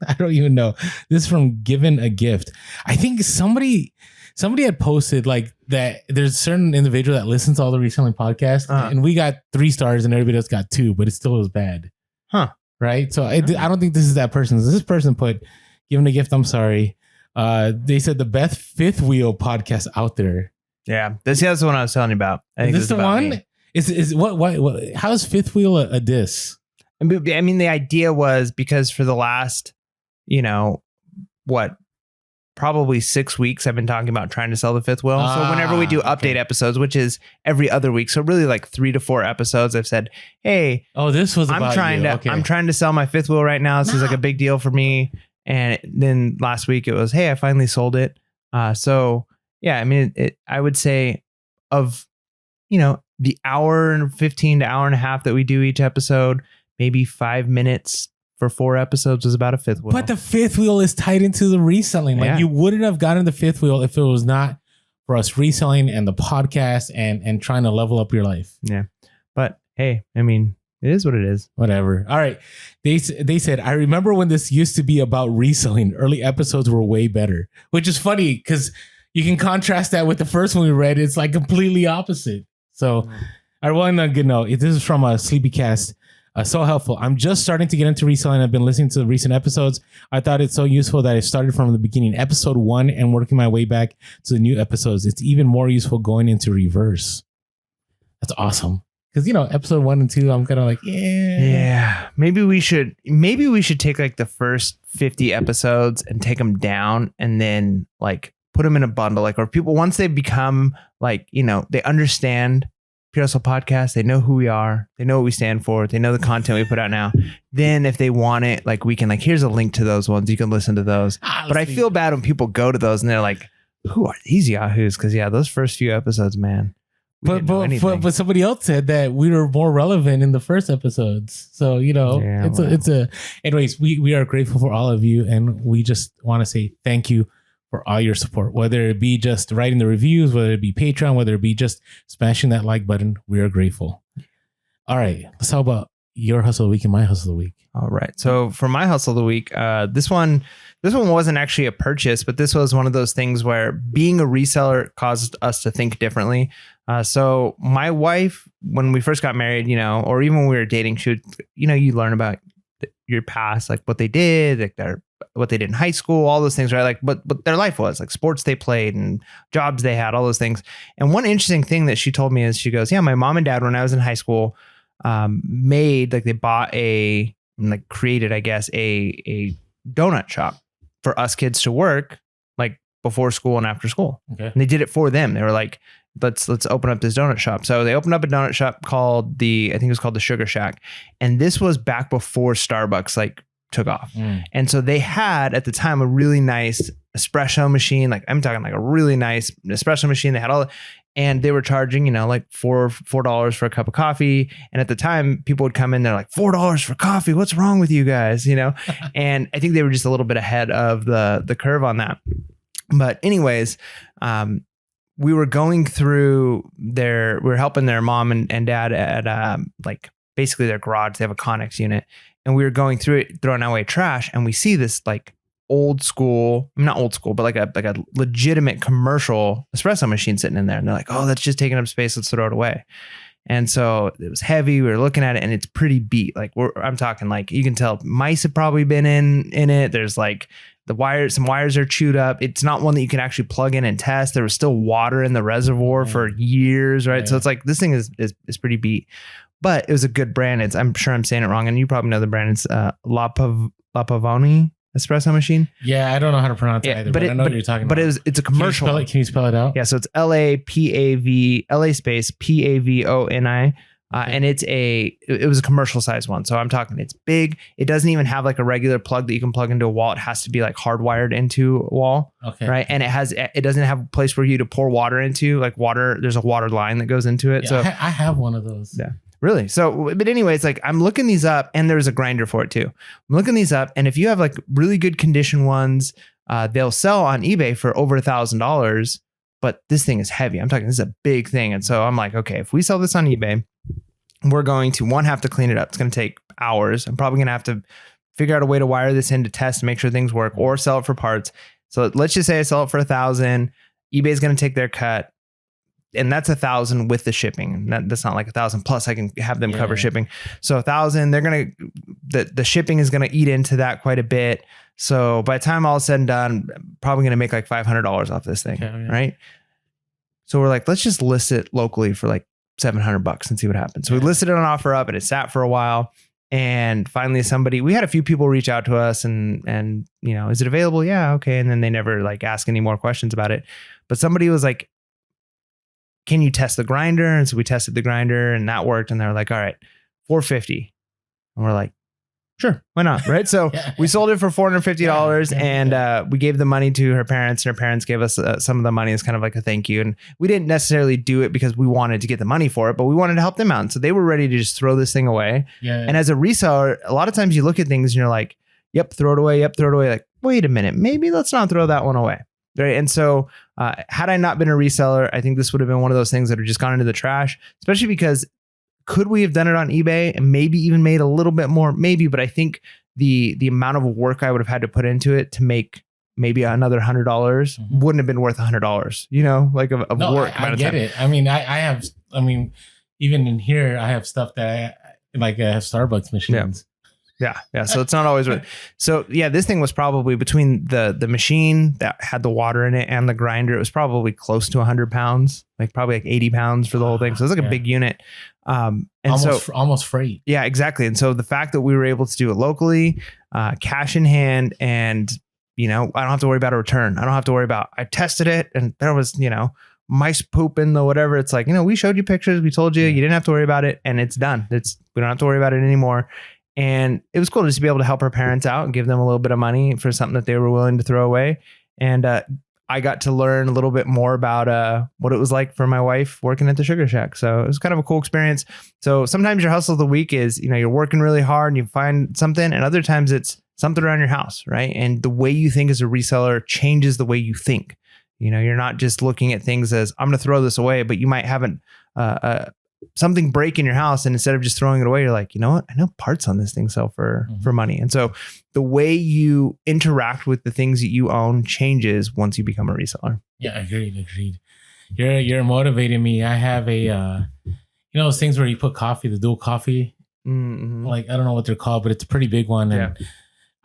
I don't even know. This is from Given a Gift. I think somebody had posted like that there's a certain individual that listens to all the reselling podcasts, and we got 3 stars and everybody else got 2, but it still was bad. Huh. Right. So I don't think this is that person. This person put Given a Gift. I'm sorry. They said the best fifth wheel podcast out there. Yeah. That's the one I was telling you about. I think is this the one? Me. Is what how is fifth wheel a diss? I mean, the idea was because for the last, probably 6 weeks, I've been talking about trying to sell the fifth wheel. So whenever we do update episodes, which is every other week, so really like 3 to 4 episodes, I've said, hey, this was I'm trying to sell my fifth wheel right now. This is like a big deal for me. And then last week it was, hey, I finally sold it. So yeah, I mean, I would say of, the hour and 15 to hour and a half that we do each episode, maybe 5 minutes for 4 episodes is about a fifth wheel. But the fifth wheel is tied into the reselling. Like you wouldn't have gotten the fifth wheel if it was not for us reselling and the podcast and trying to level up your life. Yeah. But hey, I mean, it is what it is. Whatever. All right. They said, I remember when this used to be about reselling. Early episodes were way better, which is funny because you can contrast that with the first one we read. It's like completely opposite. So, all right. Well, on a good note, this is from a Sleepycast. So helpful. I'm just starting to get into reselling. I've been listening to the recent episodes. I thought it's so useful that I started from the beginning, episode 1, and working my way back to the new episodes. It's even more useful going into reverse. That's awesome. Because, episode 1 and 2, I'm kind of like, yeah. Maybe we should take like the first 50 episodes and take them down and then like put them in a bundle. Like, or people, once they become like, they understand PRSL podcast, they know who we are, they know what we stand for, they know the content we put out now. Then if they want it, like we can like, here's a link to those ones. You can listen to those. But I feel bad when people go to those and they're like, who are these yahoos? Because those first few episodes, man. But somebody else said that we were more relevant in the first episodes. So, anyways, we are grateful for all of you. And we just want to say thank you for all your support, whether it be just writing the reviews, whether it be Patreon, whether it be just smashing that like button. We are grateful. All right. Let's talk about your hustle of the week and my hustle of the week. All right. So for my hustle of the week, this one wasn't actually a purchase, but this was one of those things where being a reseller caused us to think differently. So my wife, when we first got married, or even when we were dating, she would, you learn about your past, like what they did, like what they did in high school, all those things, right? Like, but their life was like sports they played and jobs they had, all those things. And one interesting thing that she told me is she goes, yeah, my mom and dad, when I was in high school, they bought created, I guess, a donut shop for us kids to work like before school and after school. Okay. And they did it for them. They were like, let's open up this donut shop. So they opened up a donut shop called I think it was called the Sugar Shack. And this was back before Starbucks like took off. And so they had at the time a really nice espresso machine. Like I'm talking like a really nice espresso machine. They had and they were charging, like $4 for a cup of coffee. And at the time people would come in, they're like $4 for coffee. What's wrong with you guys? And I think they were just a little bit ahead of the curve on that. But anyways, we were going through we were helping their mom and dad at basically their garage. They have a Connex unit, and we were going through it, throwing away trash, and we see this like not old school, but like a legitimate commercial espresso machine sitting in there. And they're like, oh, that's just taking up space. Let's throw it away. And so it was heavy. We were looking at it and it's pretty beat. Like I'm talking like, you can tell mice have probably been in it. There's like some wires are chewed up. It's not one that you can actually plug in and test. There was still water in the reservoir for years. Right. Yeah. So it's like, this thing is pretty beat, but it was a good brand. I'm sure I'm saying it wrong. And you probably know the brand. It's La Pavoni espresso machine. Yeah, I don't know how to pronounce it either, but I know what you're talking about. But it's a commercial. Can you spell it out? Yeah, so it's LA space PAVONI. And it was a commercial size one. So I'm talking, it's big. It doesn't even have like a regular plug that you can plug into a wall. It has to be like hardwired into a wall. Okay. Right. And it doesn't have a place for you to pour water into, like water. There's a water line that goes into it. Yeah, so I have one of those. Yeah. Really? So, but anyway, it's like, I'm looking these up and there's a grinder for it too. I'm looking these up. And if you have like really good condition ones, they'll sell on eBay for over $1,000, but this thing is heavy. I'm talking, this is a big thing. And so I'm like, okay, if we sell this on eBay, we're going to have to clean it up. It's going to take hours. I'm probably going to have to figure out a way to wire this in to test to make sure things work, or sell it for parts. So let's just say I sell it for $1,000. eBay is going to take their cut. And that's $1,000 with the shipping. That's not like $1,000 plus I can have them cover shipping. So $1,000, they're going to, the shipping is going to eat into that quite a bit. So by the time all is said and done, I'm probably going to make like $500 off this thing. Okay, right. So we're like, let's just list it locally for like $700 and see what happens. So we listed it on OfferUp and it sat for a while. And finally we had a few people reach out to us and, is it available? Yeah. Okay. And then they never like ask any more questions about it. But somebody was like, can you test the grinder? And so we tested the grinder and that worked. And they were like, all right, $450. And we're like, sure, why not? Right. So we sold it for $450 and we gave the money to her parents, and her parents gave us some of the money as kind of like a thank you. And we didn't necessarily do it because we wanted to get the money for it, but we wanted to help them out. And so they were ready to just throw this thing away. Yeah. And as a reseller, a lot of times you look at things and you're like, yep, throw it away. Yep, throw it away. Like, wait a minute, maybe let's not throw that one away. Right. And so had I not been a reseller, I think this would have been one of those things that have just gone into the trash, especially because could we have done it on eBay and maybe even made a little bit more? Maybe. But I think the amount of work I would have had to put into it to make maybe another $100 wouldn't have been worth $100, like of work. I get it. I mean, even in here, I have stuff that I have Starbucks machines. Yeah. So it's not always. So yeah, this thing was probably between the machine that had the water in it and the grinder. It was probably close to 100 pounds, like probably like 80 pounds for the whole thing. So it's like a big unit. And almost freight. Yeah, exactly. And so the fact that we were able to do it locally, cash in hand, and I don't have to worry about a return. I don't have to worry about. I tested it, and there was mice poop in the whatever. It's like we showed you pictures, we told you, you didn't have to worry about it, and it's done. We don't have to worry about it anymore. And it was cool just to be able to help our parents out and give them a little bit of money for something that they were willing to throw away. And I got to learn a little bit more about what it was like for my wife working at the Sugar Shack. So it was kind of a cool experience. So sometimes your hustle of the week is, you're working really hard and you find something, and other times it's something around your house, right? And the way you think as a reseller changes the way you think. You're not just looking at things as I'm going to throw this away, but you might have something break in your house, and instead of just throwing it away, you're like, you know what? I know parts on this thing sell for money. And so the way you interact with the things that you own changes once you become a reseller. Yeah, agreed. You're motivating me. I have a, those things where you put coffee, the dual coffee, like, I don't know what they're called, but it's a pretty big one. And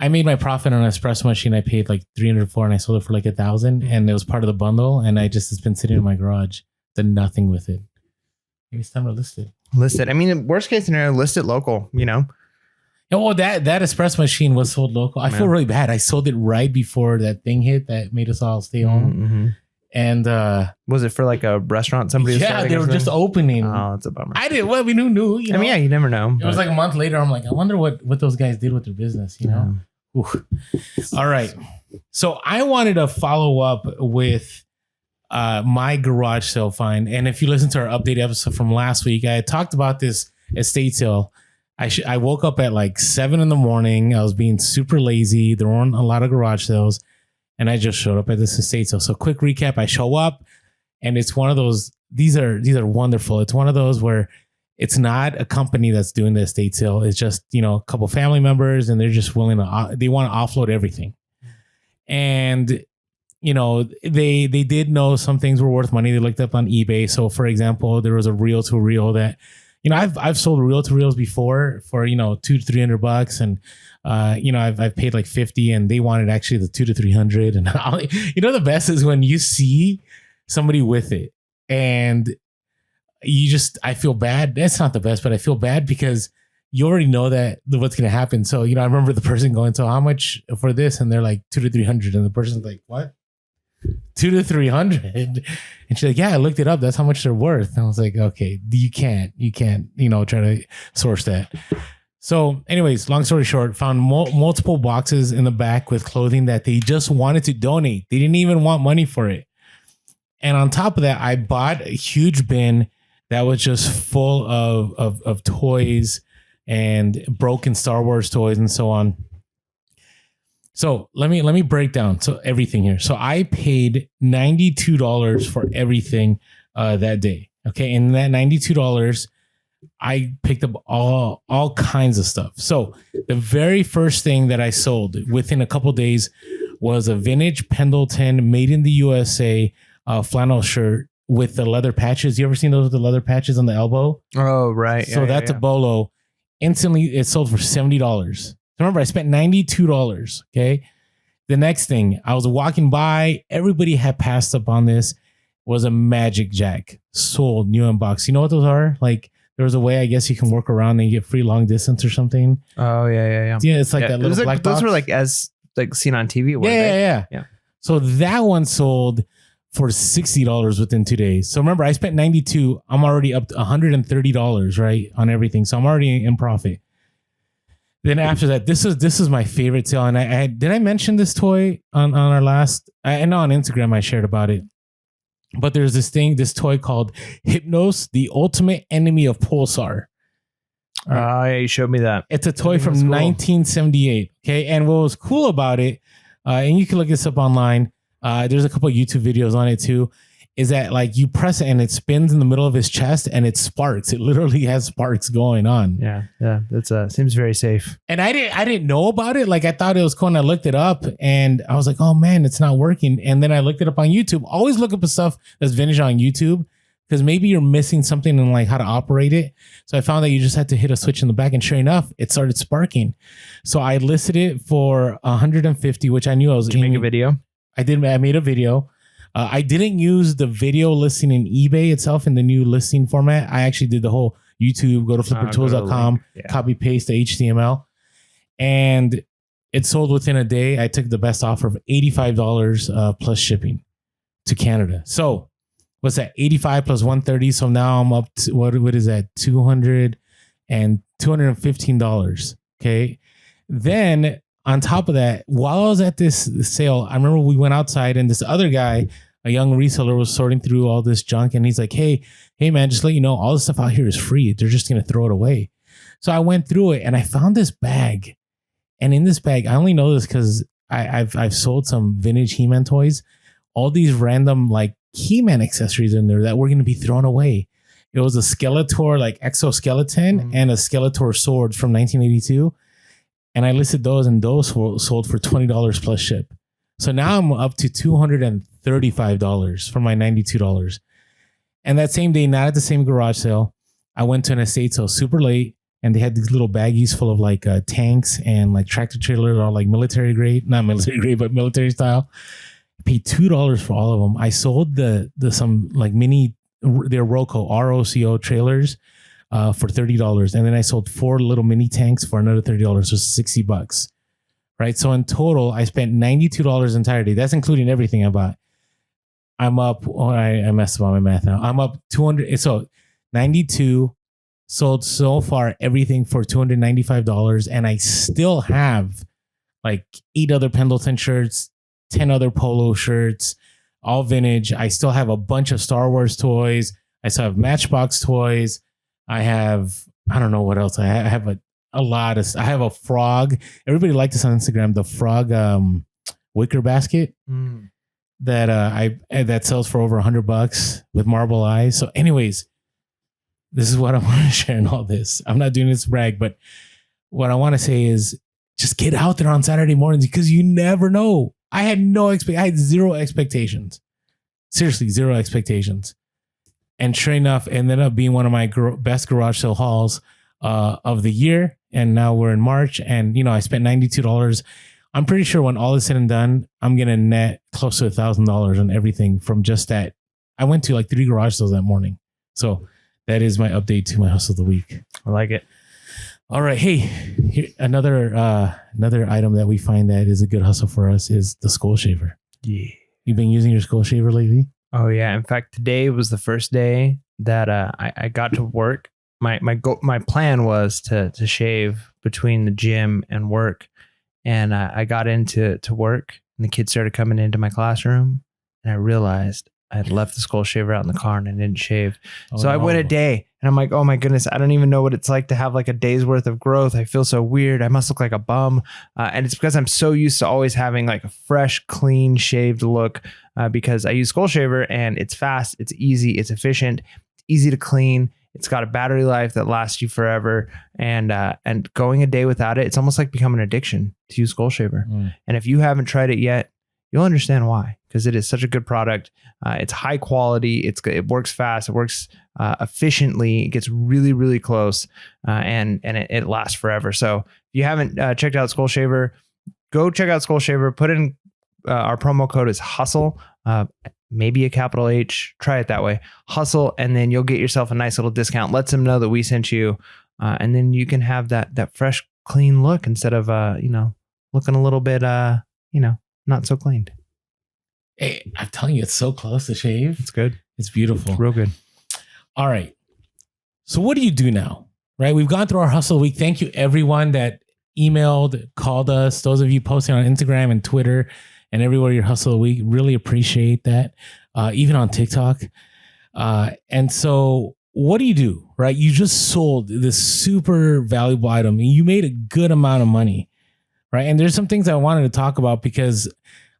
I made my profit on an espresso machine. I paid like $300 for, and I sold it for like $1,000, and it was part of the bundle. And it's been sitting in my garage, done nothing with it. Maybe it's time to list it. I mean, worst case scenario, list it local, Oh, that espresso machine was sold local. I feel really bad. I sold it right before that thing hit that made us all stay home. And was it for like a restaurant? Somebody? Yeah, they were just opening. Oh, that's a bummer. I didn't. Well, we knew. I mean, yeah, you never know. It was like a month later. I'm like, I wonder what those guys did with their business. All right. So I wanted to follow up with my garage sale find. And if you listen to our update episode from last week, I had talked about this estate sale. I woke up at like 7 a.m. I was being super lazy. There weren't a lot of garage sales, and I just showed up at this estate sale. So quick recap, I show up, and it's one of those, these are wonderful. It's one of those where it's not a company that's doing the estate sale. It's just, a couple family members, and they're just willing to, they want to offload everything. And they did know some things were worth money. They looked up on eBay. So for example, there was a reel to reel that, I've sold reel to reels before for, $200 to $300. And, I've paid like 50, and they wanted actually the 200 to 300. And the best is when you see somebody with it, and I feel bad. That's not the best, but I feel bad because you already know that what's going to happen. So, I remember the person going, so how much for this? And they're like 200 to 300. And the person's like, what? 200 to 300. And she's like, yeah, I looked it up. That's how much they're worth. And I was like, okay, you can't, try to source that. So anyways, long story short, found multiple boxes in the back with clothing that they just wanted to donate. They didn't even want money for it. And on top of that, I bought a huge bin that was just full of toys and broken Star Wars toys and so on. So let me break down everything here. So I paid $92 for everything that day. Okay, and that $92, I picked up all kinds of stuff. So the very first thing that I sold within a couple days was a vintage Pendleton made in the USA flannel shirt with the leather patches. You ever seen those with the leather patches on the elbow? Oh, right. So that's a Bellow. Instantly, it sold for $70. Remember, I spent $92. Okay. The next thing, I was walking by. Everybody had passed up on this. Was a Magic Jack sold new in box. You know what those are? Like, there was a way, I guess, you can work around and get free long distance or something. Oh yeah. Yeah, it's like that little black box. Those were like seen on TV. Yeah. So that one sold for $60 within 2 days. So remember, I spent $92. I'm already up to $130, right, on everything. So I'm already in profit. Then after that, this is my favorite sale. And did I mention this toy on our last? I know on Instagram I shared about it. But there's this toy called Hypnos, the ultimate enemy of Pulsar. Yeah, you showed me that. It's a toy from 1978. Okay, and what was cool about it, and you can look this up online. There's a couple of YouTube videos on it too. Is that like you press it and it spins in the middle of his chest and it sparks. It literally has sparks going on. Yeah. That's seems very safe. And I didn't know about it. Like I thought it was cool, and I looked it up and I was like, oh man, it's not working. And then I looked it up on YouTube. Always look up stuff that's vintage on YouTube, because maybe you're missing something in like how to operate it. So I found that you just had to hit a switch in the back, and sure enough, it started sparking. So I listed it for 150, which I knew I was. Did you make a video? I did. I made a video. I didn't use the video listing in eBay itself in the new listing format. I actually did the whole YouTube, go to flippertools.com, copy paste the HTML, and it sold within a day. I took the best offer of $85 plus shipping to Canada. So what's that? 85 plus 130. So now I'm up to what is that? $215. Okay. Then on top of that, while I was at this sale, I remember we went outside and this other guy, a young reseller, was sorting through all this junk, and he's like, hey man, just let you know, all this stuff out here is free. They're just going to throw it away. So I went through it and I found this bag. And in this bag, I only know this because I've sold some vintage He-Man toys. All these random like He-Man accessories in there that were going to be thrown away. It was a Skeletor like exoskeleton and a Skeletor sword from 1982. And I listed those, and those sold for $20 plus ship. So now I'm up to $235 for my $92. And that same day, not at the same garage sale, I went to an estate sale super late, and they had these little baggies full of like tanks and like tractor trailers, all like military grade, not military grade, but military style. I paid $2 for all of them. I sold some like mini, they're ROCO trailers for $30. And then I sold 4 little mini tanks for another $30. So $60. Right. So in total, I spent $92 entirety. That's including everything I bought. I'm up. Oh, I messed up my math now. I'm up 200. So 92 sold so far, everything for $295. And I still have like 8 other Pendleton shirts, 10 other Polo shirts, all vintage. I still have a bunch of Star Wars toys. I still have Matchbox toys. I have, I don't know what else. I have a lot of, I have a frog. Everybody liked this on Instagram, the frog wicker basket that sells for over $100 with marble eyes. So anyways, this is what I want to share in all this. I'm not doing this to brag, but what I want to say is just get out there on Saturday mornings, because you never know. I had I had zero expectations. Seriously, zero expectations. And sure enough, it ended up being one of my best garage sale hauls of the year. And now we're in March, and I spent $92. I'm pretty sure when all is said and done, I'm going to net close to $1,000 on everything from just that. I went to like 3 garage sales that morning. So that is my update to my hustle of the week. I like it. All right. Hey, here, another item that we find that is a good hustle for us is the skull shaver. Yeah. You've been using your skull shaver lately? Oh yeah. In fact, today was the first day that I got to work. My plan was to shave between the gym and work. And I got into work, and the kids started coming into my classroom, and I realized I had left the skull shaver out in the car and I didn't shave. I went a day, and I'm like, oh my goodness, I don't even know what it's like to have like a day's worth of growth. I feel so weird. I must look like a bum. And it's because I'm so used to always having like a fresh, clean shaved look because I use skull shaver, and it's fast, it's easy, it's efficient, it's easy to clean. It's got a battery life that lasts you forever. And going a day without it, it's almost like becoming an addiction to use skull shaver. And if you haven't tried it yet, you'll understand why, because it is such a good product. It's high quality. It works fast. It works efficiently. It gets really, really close, and it lasts forever. So if you haven't checked out Skull Shaver, go check out Skull Shaver. Put in our promo code is HUSTLE, maybe a capital H. Try it that way, HUSTLE, and then you'll get yourself a nice little discount. Let them know that we sent you, and then you can have that fresh, clean look instead of looking a little bit not so cleaned. Hey, I'm telling you, it's so close to shave. It's good. It's beautiful. Real good. All right. So what do you do now? Right? We've gone through our hustle week. Thank you everyone that emailed, called us. Those of you posting on Instagram and Twitter and everywhere your hustle week. Really appreciate that. Even on TikTok. And so what do you do? Right? You just sold this super valuable item and you made a good amount of money. Right. And there's some things I wanted to talk about because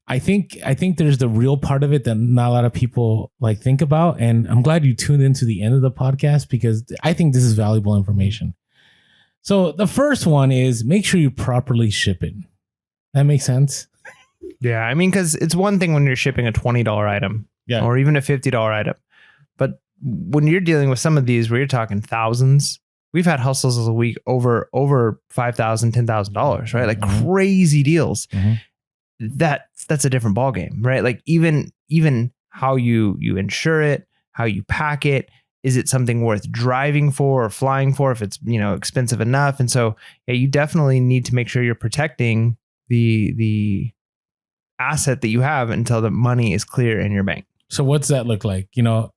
I think there's the real part of it that not a lot of people like think about. And I'm glad you tuned into the end of the podcast because I think this is valuable information. So the first one is make sure you properly ship it. That makes sense. Yeah. I mean, because it's one thing when you're shipping a $20 item or even a $50 item, but when you're dealing with some of these where you're talking thousands, we've had hustles of the week over $5,000, $10,000, right? Like crazy deals. That's a different ballgame, right? Like even how you insure it, how you pack it. Is it something worth driving for or flying for if it's, expensive enough? And so, yeah, you definitely need to make sure you're protecting the asset that you have until the money is clear in your bank. So what's that look like?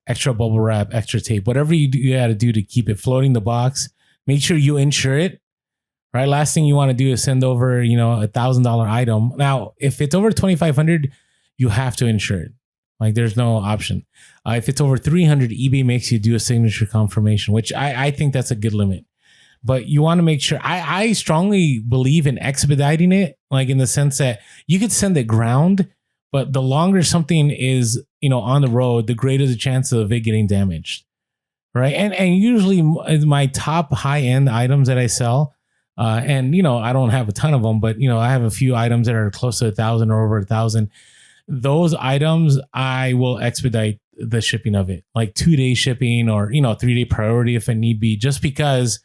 Extra bubble wrap, extra tape, whatever you got to do to keep it floating the box. Make sure you insure it, right? Last thing you want to do is send over, $1,000 item. Now, if it's over $2,500, you have to insure it. Like there's no option. If it's over 300, eBay makes you do a signature confirmation, which I think that's a good limit. But you want to make sure. I strongly believe in expediting it, like in the sense that you could send it ground, but the longer something is, on the road, the greater the chance of it getting damaged, right? And usually my top high end items that I sell, and I don't have a ton of them, but I have a few items that are close to 1,000 or over 1,000. Those items, I will expedite the shipping of it, like 2-day shipping or, 3-day priority if it need be, just because,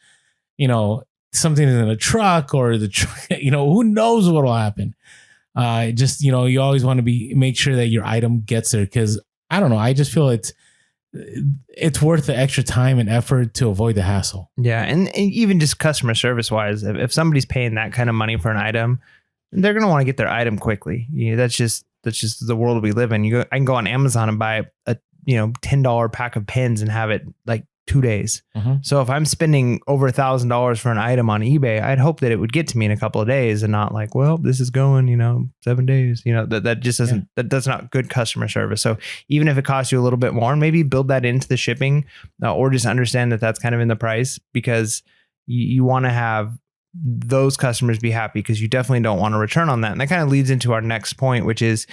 something is in a truck or the truck, who knows what will happen. You always want to make sure that your item gets there. Cause I don't know. I just feel it's worth the extra time and effort to avoid the hassle. Yeah. And even just customer service wise, if somebody's paying that kind of money for an item, they're going to want to get their item quickly. That's just the world we live in. I can go on Amazon and buy a $10 pack of pens and have it like 2 days. So if I'm spending over $1,000 for an item on eBay, I'd hope that it would get to me in a couple of days and not like, well, this is going, 7 days. That just doesn't, that's not good customer service. So even if it costs you a little bit more, maybe build that into the shipping, or just understand that that's kind of in the price, because you want to have those customers be happy, because you definitely don't want to return on that. And that kind of leads into our next point, which is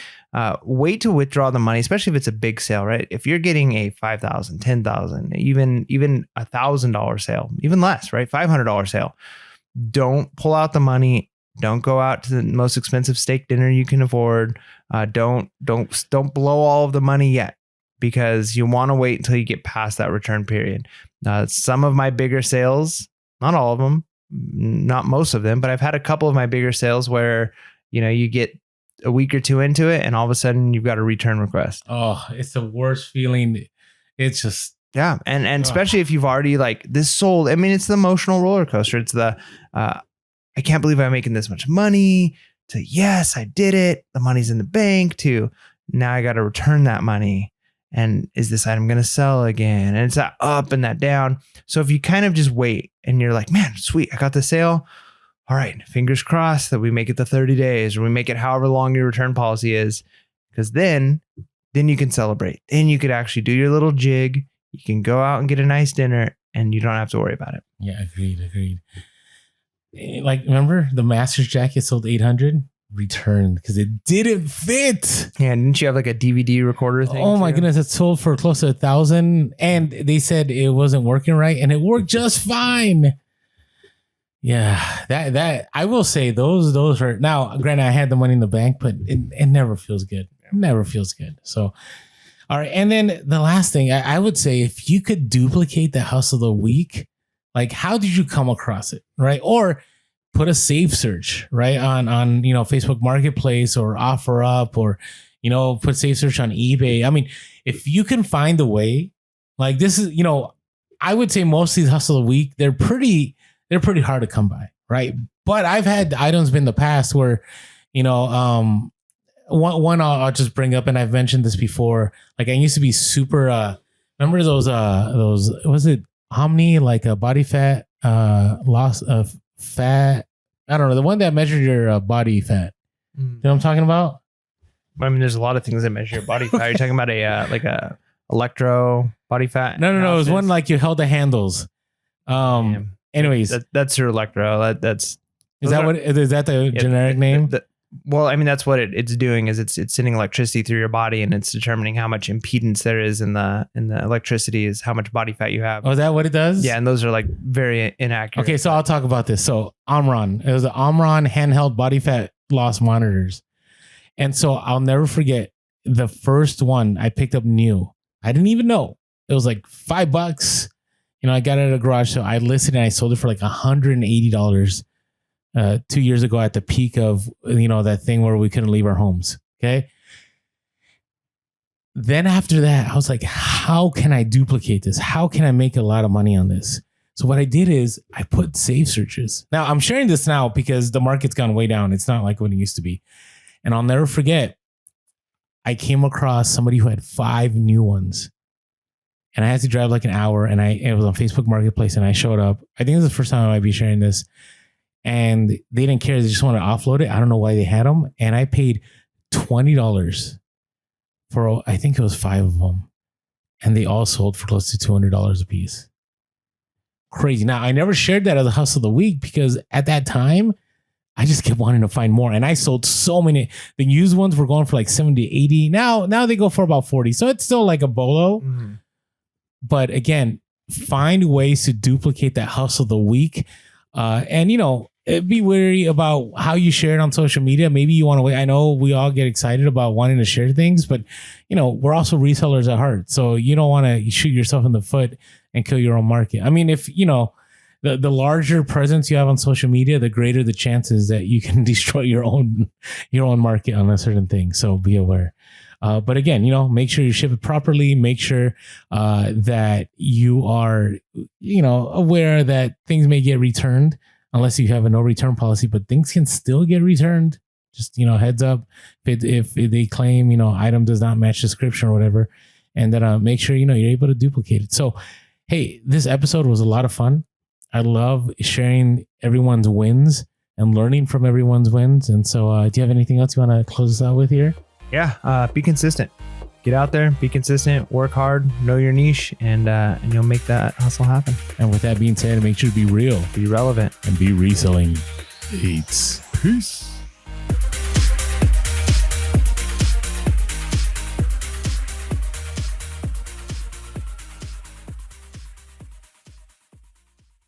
wait to withdraw the money, especially if it's a big sale, right? If you're getting a $5,000, $10,000, even $1,000 sale, even less, right? $500 sale, don't pull out the money. Don't go out to the most expensive steak dinner you can afford. Don't blow all of the money yet, because you want to wait until you get past that return period. Some of my bigger sales, not all of them, not most of them, but I've had a couple of my bigger sales where, you get a week or two into it and all of a sudden you've got a return request. Oh, it's the worst feeling. It's just, yeah. And especially if you've already like this sold, I mean, it's the emotional roller coaster. It's the, I can't believe I'm making this much money, to yes, I did it. The money's in the bank, to now I got to return that money. And is this item going to sell again? And it's that up and that down. So if you kind of just wait and you're like, man, sweet, I got the sale. All right, fingers crossed that we make it the 30 days or we make it however long your return policy is, because then you can celebrate. Then you could actually do your little jig. You can go out and get a nice dinner and you don't have to worry about it. Yeah, agreed. Like, remember the Master's jacket sold 800? Returned because it didn't fit. Yeah, didn't you have like a DVD recorder thing? Oh my goodness, it sold for close to 1,000, and they said it wasn't working right, and it worked just fine. Yeah, that I will say those hurt. Now, granted, I had the money in the bank, but it never feels good. It never feels good. So, all right, and then the last thing I would say, if you could duplicate the hustle of the week, like how did you come across it, right? Or put a safe search, right, on Facebook Marketplace or OfferUp, or put safe search on eBay. I mean, if you can find a way, like this is, I would say most of these hustle of the week, they're pretty hard to come by, right? But I've had items in the past where, one I'll just bring up, and I've mentioned this before. Like I used to be super. Remember those was it Omni, like a body fat loss of fat? I don't know, the one that measured your body fat. You know what I'm talking about? I mean, there's a lot of things that measure your body fat. You're talking about a electro body fat? No. It was one like you held the handles. Anyways, that's your electro. Is that the generic name? Well, I mean, that's what it's doing, is it's sending electricity through your body, and it's determining how much impedance there is in the electricity, is how much body fat you have. Oh, is that what it does? Yeah, and those are like very inaccurate. Okay, so I'll talk about this. So Omron, it was the Omron handheld body fat loss monitors. And so I'll never forget the first one I picked up new. I didn't even know. It was like $5. I got it at a garage sale. I listed it and I sold it for like $180 2 years ago at the peak of, that thing where we couldn't leave our homes. Okay. Then after that, I was like, how can I duplicate this? How can I make a lot of money on this? So what I did is I put save searches. Now I'm sharing this now because the market's gone way down. It's not like what it used to be. And I'll never forget, I came across somebody who had 5 new ones. And I had to drive like an hour, and it was on Facebook Marketplace, and I showed up. I think this is the first time I might be sharing this. And they didn't care. They just wanted to offload it. I don't know why they had them. And I paid $20 for, I think it was 5 of them. And they all sold for close to $200 a piece. Crazy. Now, I never shared that as a hustle of the week because at that time, I just kept wanting to find more. And I sold so many. The used ones were going for like 70, 80. Now they go for about 40. So it's still like a bolo. Mm-hmm. But again, find ways to duplicate that hustle of the week. And, be wary about how you share it on social media. Maybe you want to wait. I know we all get excited about wanting to share things, but, we're also resellers at heart. So you don't want to shoot yourself in the foot and kill your own market. I mean, if, the larger presence you have on social media, the greater the chances that you can destroy your own market on a certain thing. So be aware. But again, make sure you ship it properly. Make sure that you are, aware that things may get returned unless you have a no return policy, but things can still get returned. Just, heads up if they claim, item does not match description or whatever, and then make sure, you're able to duplicate it. So, hey, this episode was a lot of fun. I love sharing everyone's wins and learning from everyone's wins. And so do you have anything else you want to close us out with here? Yeah. Be consistent. Get out there, be consistent, work hard, know your niche, and you'll make that hustle happen. And with that being said, make sure to be real, be relevant, and be reselling. Peace.